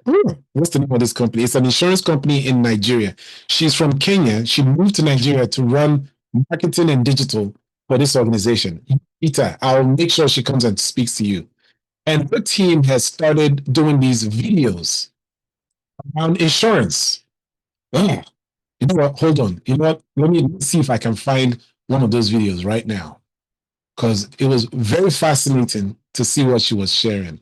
what's the name of this company? It's an insurance company in Nigeria. She's from Kenya. She moved to Nigeria to run marketing and digital for this organization. Peter, I'll make sure she comes and speaks to you. And her team has started doing these videos around insurance. You know what? Hold on. You know what? Let me see if I can find one of those videos right now, because it was very fascinating to see what she was sharing.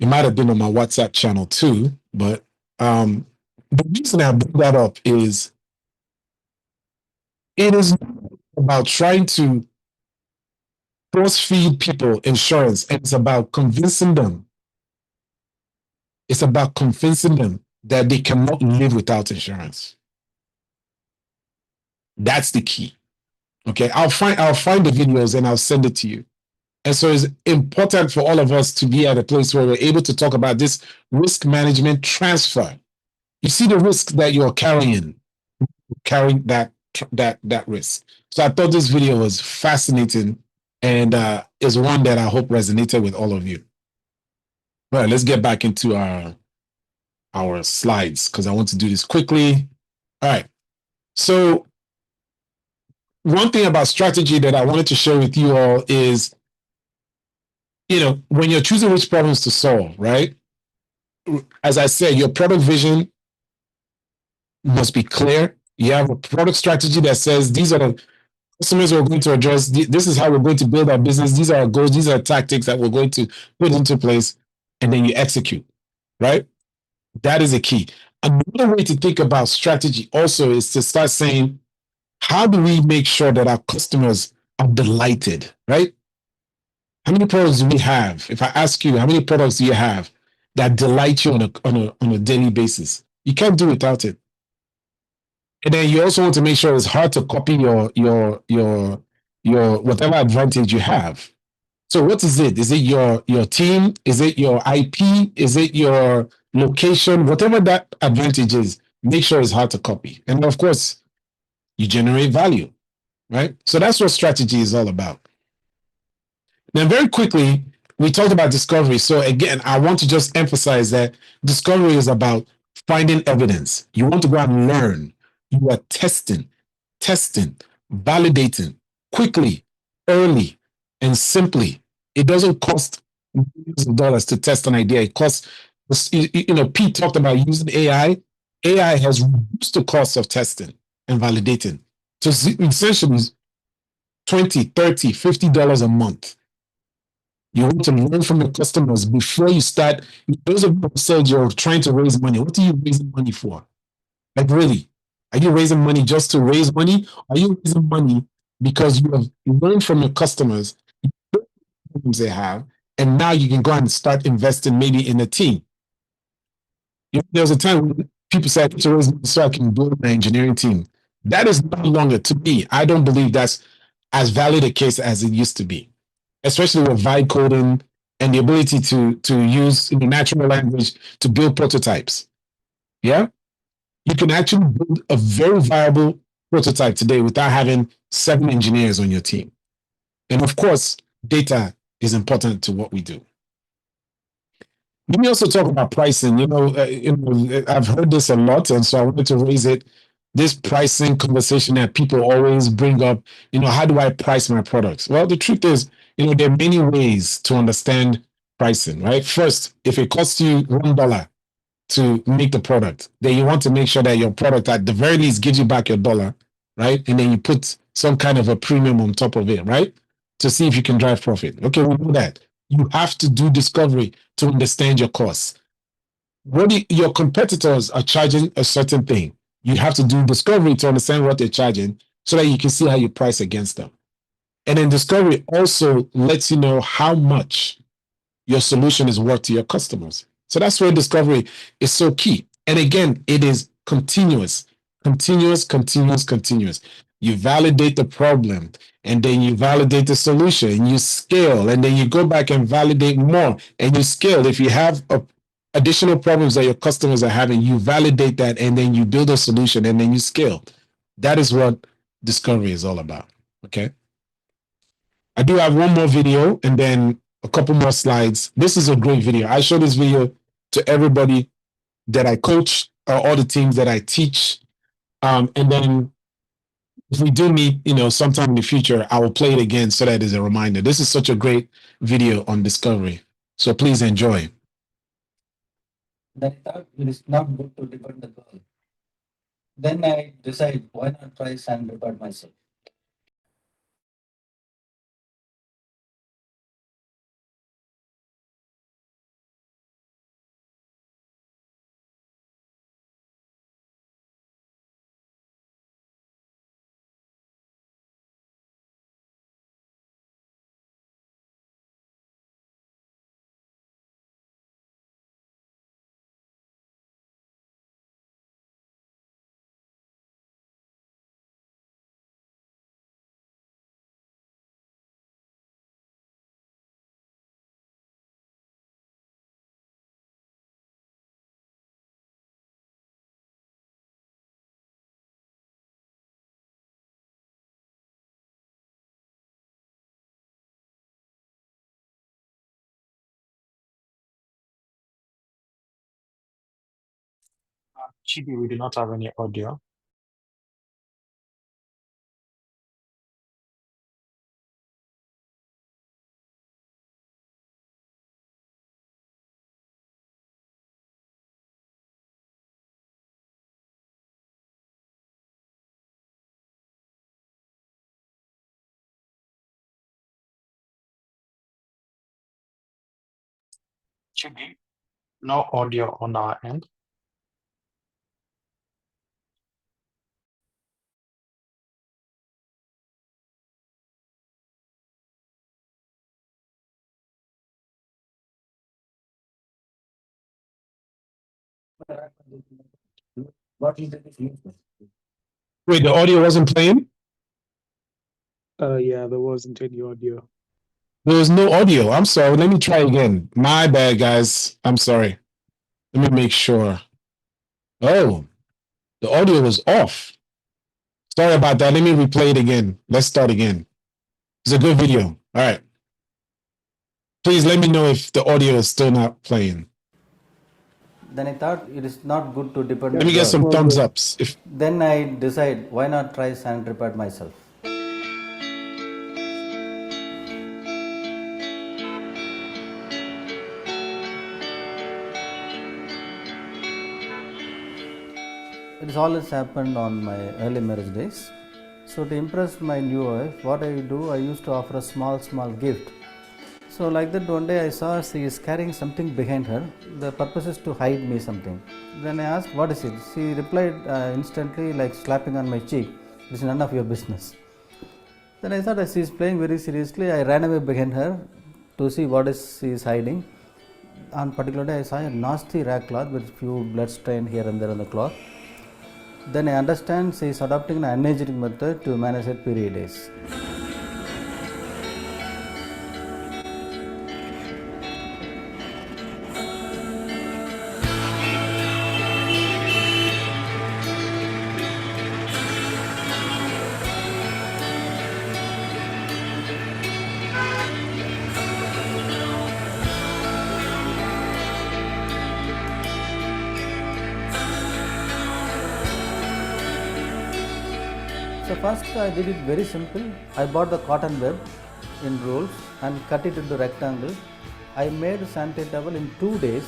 It might have been on my WhatsApp channel too, but the reason I bring that up is it is about trying to force feed people insurance, and it's about convincing them. It's about convincing them that they cannot live without insurance. That's the key. Okay, I'll find the videos and I'll send it to you. And so it's important for all of us to be at a place where we're able to talk about this risk management transfer. You see the risk that you're carrying that risk. So I thought this video was fascinating, and is one that I hope resonated with all of you. All right, let's get back into our slides, because I want to do this quickly. All right. So one thing about strategy that I wanted to share with you all is, when you're choosing which problems to solve, right? As I said, your product vision must be clear. You have a product strategy that says these are the customers we're going to address. This is how we're going to build our business. These are our goals. These are tactics that we're going to put into place, and then you execute, right? That is a key. Another way to think about strategy also is to start saying, how do we make sure that our customers are delighted, right? How many products do we have? If I ask you, how many products do you have that delight you on a daily basis? You can't do without it. And then you also want to make sure it's hard to copy your whatever advantage you have. So what is it? Is it your team? Is it your IP? Is it your location? Whatever that advantage is, make sure it's hard to copy. And of course, you generate value, right? So that's what strategy is all about. Now, very quickly, we talked about discovery. So again, I want to just emphasize that discovery is about finding evidence. You want to go and learn. You are testing, validating quickly, early, and simply. It doesn't cost millions of dollars to test an idea. It costs, Pete talked about using AI. AI has reduced the cost of testing and validating. So essentially, $20, $30, $50 a month. You want to learn from your customers before you start. Those of you who said you're trying to raise money, what are you raising money for? Like, really? Are you raising money just to raise money? Are you raising money because you have learned from your customers the problems they have, and now you can go and start investing maybe in a team? There was a time when people say I need to raise money so I can build my engineering team. That is no longer, to me, I don't believe that's as valid a case as it used to be, especially with vibe coding and the ability to use natural language to build prototypes. Yeah, you can actually build a very viable prototype today without having 7 engineers on your team. And of course, data is important to what we do. Let me also talk about pricing. I've heard this a lot, and so I wanted to raise it. This pricing conversation that people always bring up, how do I price my products? Well, the truth is, there are many ways to understand pricing, right? First, if it costs you $1 to make the product, then you want to make sure that your product at the very least gives you back your dollar, right? And then you put some kind of a premium on top of it, right? To see if you can drive profit. Okay, we know that. You have to do discovery to understand your costs. Your competitors are charging a certain thing. You have to do discovery to understand what they're charging so that you can see how you price against them. And then discovery also lets you know how much your solution is worth to your customers. So that's where discovery is so key. And again, it is continuous. You validate the problem, and then you validate the solution, and you scale, and then you go back and validate more, and you scale. If you have additional problems that your customers are having, you validate that, and then you build a solution, and then you scale. That is what discovery is all about. Okay. I do have one more video and then a couple more slides. This is a great video. I show this video to everybody that I coach, all the teams that I teach. And then if we do meet, sometime in the future, I will play it again so that as a reminder. This is such a great video on discovery. So please enjoy. I thought it is not good to depend the girl. Then I decide, why not try and record myself? Chidi, we do not have any audio. Chidi, no audio on our end. What is the difference? Wait, the audio wasn't playing? Yeah, there wasn't any audio. There was no audio. I'm sorry. Let me try again. My bad, guys. I'm sorry. Let me make sure. Oh, the audio was off. Sorry about that. Let me replay it again. Let's start again. It's a good video. All right. Please let me know if the audio is still not playing. Then I thought it is not good to depend. Let me get some thumbs ups. Then I decide, why not try and repair myself? It has always happened on my early marriage days. So to impress my new wife, what I do, I used to offer a small gift. So like that, one day I saw she is carrying something behind her. The purpose is to hide me something. Then I asked, what is it? She replied instantly, like slapping on my cheek, "This is none of your business." Then I thought she is playing very seriously. I ran away behind her to see what she is hiding. On particular day, I saw a nasty rag cloth with few blood stain here and there on the cloth. Then I understand she is adopting an unhygienic method to manage her period days. So first I did it very simple. I bought the cotton web in rolls and cut it into rectangle. I made sanitary towel in 2 days,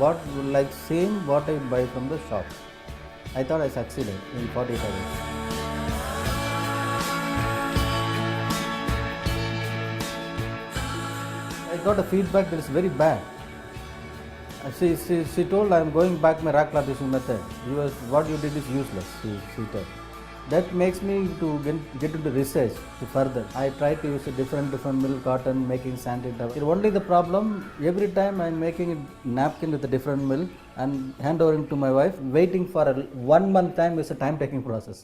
what like same what I buy from the shop. I thought I succeeded in 48 hours. I got a feedback that is very bad. She told I am going back my rag cloth using method. What you did is useless, she told. That makes me to get into research to further. I try to use a different mill cotton, making sanitary towel. Only the problem, every time I am making a napkin with a different mill and hand over to my wife, waiting for a 1 month time is a time taking process.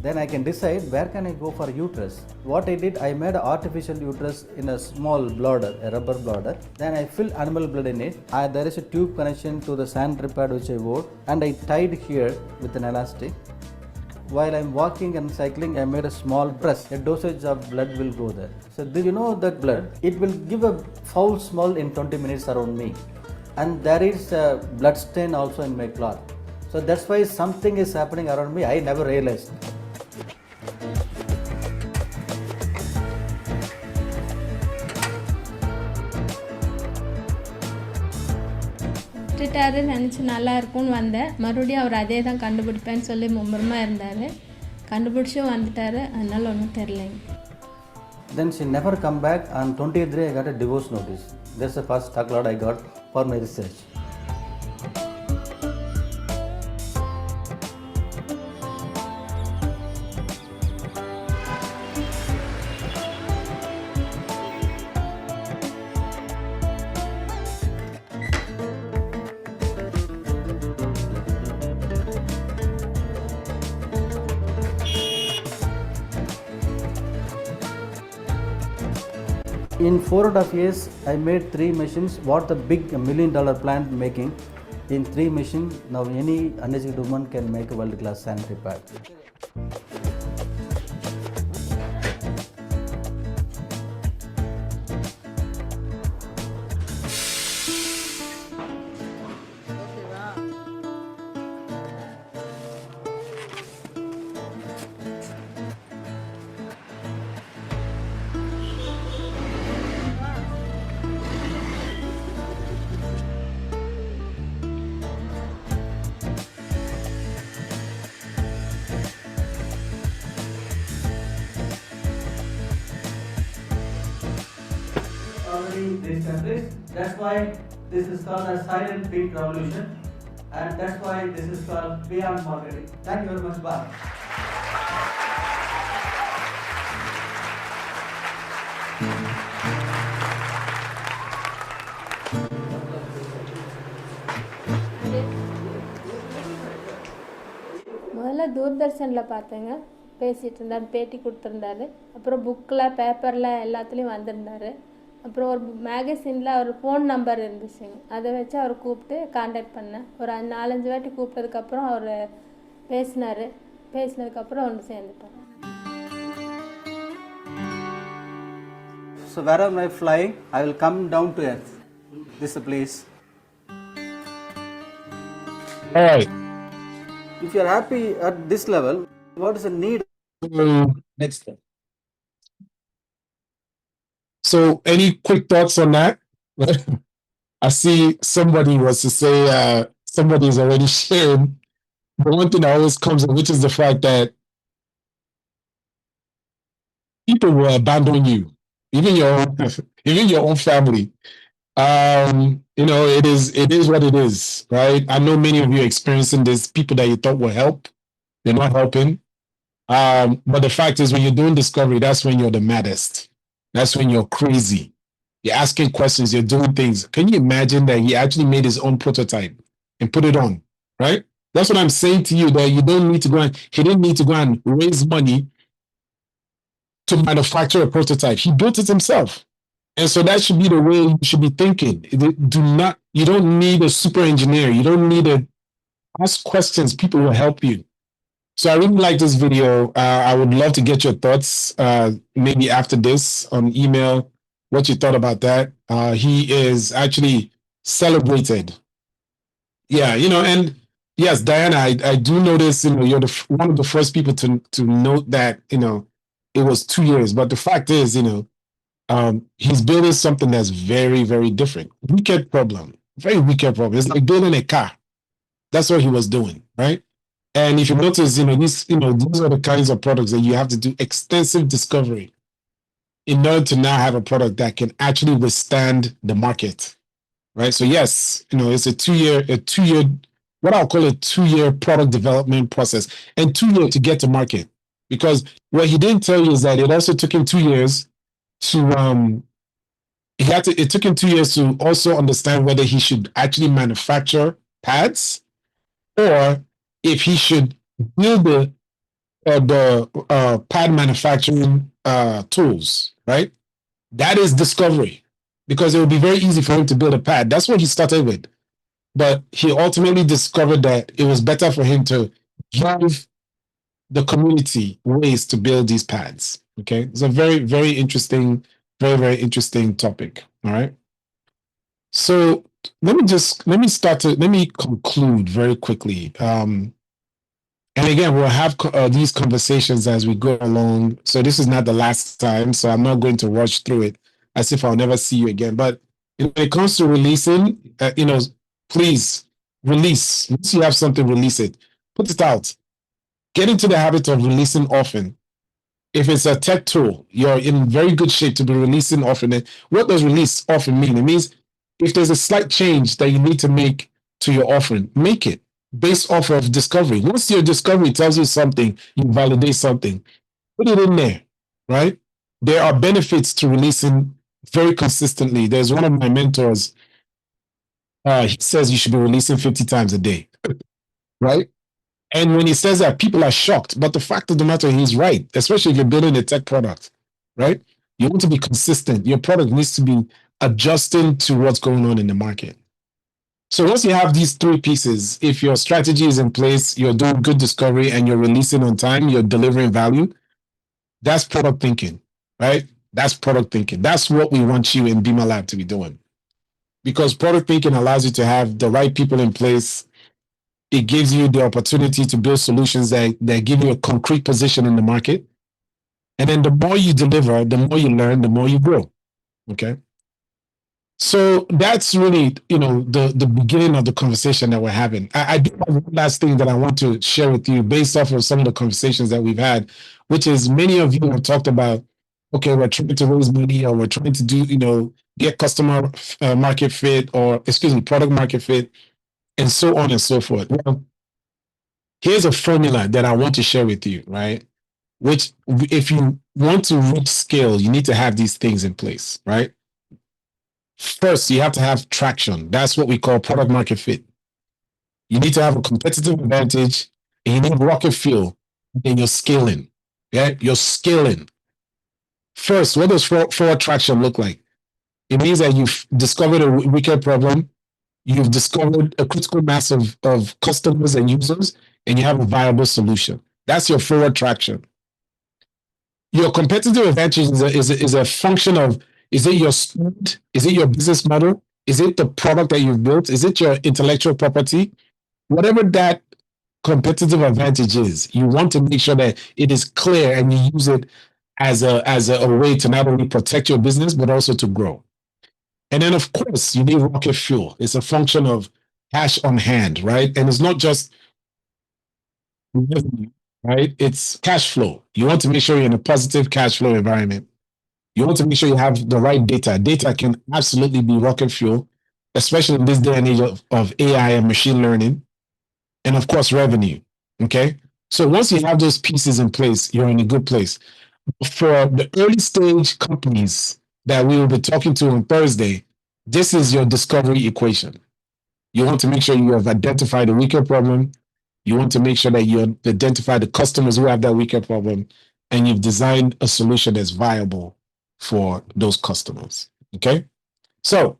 Then I can decide where can I go for uterus. What I did, I made an artificial uterus in a small bladder, a rubber bladder. Then I filled animal blood in it. There is a tube connection to the sanitary pad which I wore, and I tied here with an elastic. While I'm walking and cycling, I made a small press. A dosage of blood will go there. So do you know that blood? It will give a foul smell in 20 minutes around me. And there is a blood stain also in my cloth. So that's why something is happening around me. I never realized. விட்டுட்டாரு நினச்சி நல்லா இருக்கும்னு வந்தேன். மறுபடியும் அவர் அதே தான் கண்டுபிடிப்பேன்னு சொல்லி மும்முரமாக இருந்தார். கண்டுபிடிச்சும் வந்துட்டார். அதனால ஒன்றும் தெரிலைங்க. Then she never come back. On 20th day I got a divorce notice. That's the first chocolate I got for my research. In 4.5 years, I made 3 machines. What the big $1 million plant making in 3 machines. Now any uneducated woman can make a world-class sanitary pad. That's why this is called a silent peak revolution, and that's why this is called beyond marketing. Thank you very much. Bye. முதல்ல தூர்தர்ஷனில் பார்த்தேங்க. பேசிகிட்டு இருந்தார், பேட்டி கொடுத்துருந்தாரு. அப்புறம் புக்கில் பேப்பரில் எல்லாத்துலேயும் வந்திருந்தார். அப்புறம் ஒரு மேகசினில் அவர் ஃபோன் நம்பர் இருந்துச்சுங்க. அதை வச்சு அவர் கூப்பிட்டு காண்டாக்ட் பண்ணேன். ஒரு 4-5 வாட்டி கூப்பிட்டதுக்கப்புறம் அவர் பேசினார். பேசினதுக்கப்புறம் ஒன்று சேர்ந்துட்டோம். So wherever I fly, I will come down to earth. This is the place. All right. If you are happy at this level, what is the need? Next one. So, any quick thoughts on that? I see somebody was to say somebody is already sharing. The one thing that always comes up, which is the fact that people will abandon you, even your own, even your own family. It is what it is, right? I know many of you are experiencing this. People that you thought will help, they're not helping. But the fact is, when you're doing discovery, that's when you're the maddest. That's when you're crazy. You're asking questions, you're doing things. Can you imagine that he actually made his own prototype and put it on, right? That's what I'm saying to you, that you don't need to go and, he didn't need to go and raise money to manufacture a prototype. He built it himself. And so that should be the way you should be thinking. You don't need a super engineer. You don't need to ask questions. People will help you. So I really like this video. I would love to get your thoughts, maybe after this on email, what you thought about that. He is actually celebrated. Yeah, and yes, Diana, I do notice, you're one of the first people to note that, it was 2 years. But the fact is, he's building something that's very, very different. Wicked problem, very wicked problem. It's like building a car. That's what he was doing, right? And if you notice, these are the kinds of products that you have to do extensive discovery in order to now have a product that can actually withstand the market, right? So yes, it's a two-year, what I'll call a 2-year product development process, and 2 years to get to market. Because what he didn't tell you is that it also took him 2 years to it took him 2 years to also understand whether he should actually manufacture pads or if he should build the pad manufacturing tools, right? That is discovery, because it would be very easy for him to build a pad. That's what he started with. But he ultimately discovered that it was better for him to give the community ways to build these pads. Okay. It's a very, very interesting, very, very interesting topic. All right. So let me conclude very quickly. And again, we'll have these conversations as we go along. So this is not the last time. So I'm not going to rush through it as if I'll never see you again. But when it comes to releasing, please release. Once you have something, release it. Put it out. Get into the habit of releasing often. If it's a tech tool, you're in very good shape to be releasing often. And what does release often mean? It means if there's a slight change that you need to make to your offering, make it based off of discovery. Once your discovery tells you something, you validate something, put it in there, right? There are benefits to releasing very consistently. There's one of my mentors, he says you should be releasing 50 times a day, right? And when he says that, people are shocked. But the fact of the matter, he's right, especially if you're building a tech product, right? You want to be consistent. Your product needs to be adjusting to what's going on in the market. So once you have these 3 pieces, if your strategy is in place, you're doing good discovery and you're releasing on time, you're delivering value, that's product thinking, right? That's product thinking. That's what we want you in Beamer Lab to be doing. Because product thinking allows you to have the right people in place. It gives you the opportunity to build solutions that give you a concrete position in the market. And then the more you deliver, the more you learn, the more you grow. Okay. So that's really, the beginning of the conversation that we're having. I do have one last thing that I want to share with you based off of some of the conversations that we've had, which is many of you have talked about, okay, we're trying to raise money or we're trying to do, get customer market fit product market fit and so on and so forth. Well, here's a formula that I want to share with you, right? Which if you want to reach scale, you need to have these things in place, right? First, you have to have traction. That's what we call product market fit. You need to have a competitive advantage and you need rocket fuel. Then you're scaling. Yeah, you're scaling. First, what does forward traction look like? It means that you've discovered a wicked problem, you've discovered a critical mass of customers and users, and you have a viable solution. That's your forward traction. Your competitive advantage is a function of, is it your speed? Is it your business model? Is it the product that you've built? Is it your intellectual property? Whatever that competitive advantage is, you want to make sure that it is clear and you use it as a way to not only protect your business, but also to grow. And then, of course, you need rocket fuel. It's a function of, cash on hand, right? And it's not just revenue, right? It's cash flow. You want to make sure you're in a positive cash flow environment. You want to make sure you have the right data. Data can absolutely be rocket fuel, especially in this day and age of AI and machine learning. And of course, revenue. Okay. So once you have those pieces in place, you're in a good place. For the early stage companies that we will be talking to on Thursday, this is your discovery equation. You want to make sure you have identified a weaker problem. You want to make sure that you identify the customers who have that weaker problem, and you've designed a solution that's viable for those customers. Okay. So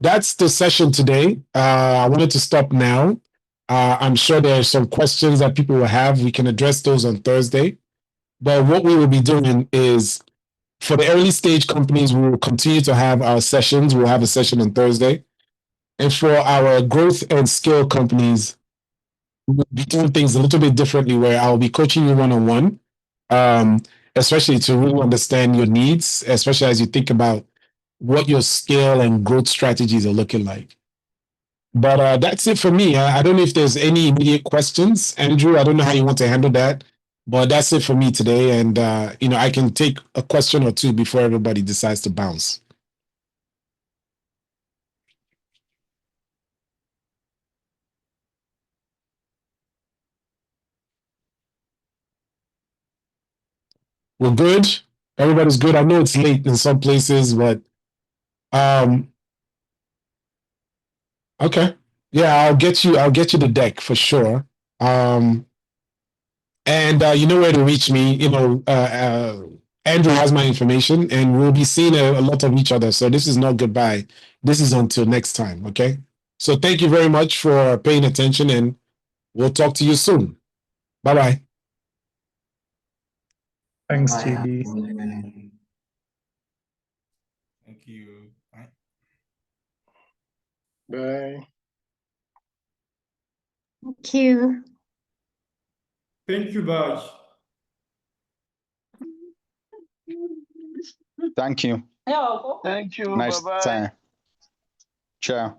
that's the session today. I wanted to stop now. I'm sure there are some questions that people will have. We can address those on Thursday. But what we will be doing is for the early stage companies, we will continue to have our sessions. We'll have a session on Thursday. And for our growth and scale companies, we'll be doing things a little bit differently where I'll be coaching you one-on-one, especially to really understand your needs, especially as you think about what your scale and growth strategies are looking like. But that's it for me. I don't know if there's any immediate questions. Andrew, I don't know how you want to handle that, but that's it for me today. And, I can take a question or two before everybody decides to bounce. We're good. Everybody's good. I know it's late in some places, but okay. Yeah, I'll get you the deck for sure. And you know where to reach me. Andrew has my information, and we'll be seeing a lot of each other. So this is not goodbye. This is until next time. Okay. So thank you very much for paying attention, and we'll talk to you soon. Bye bye. Thanks, Chidi. Thank you. Bye. Bye. Thank you. Thank you, bye. Thank you. Thank you. Nice Bye-bye. time. Ciao.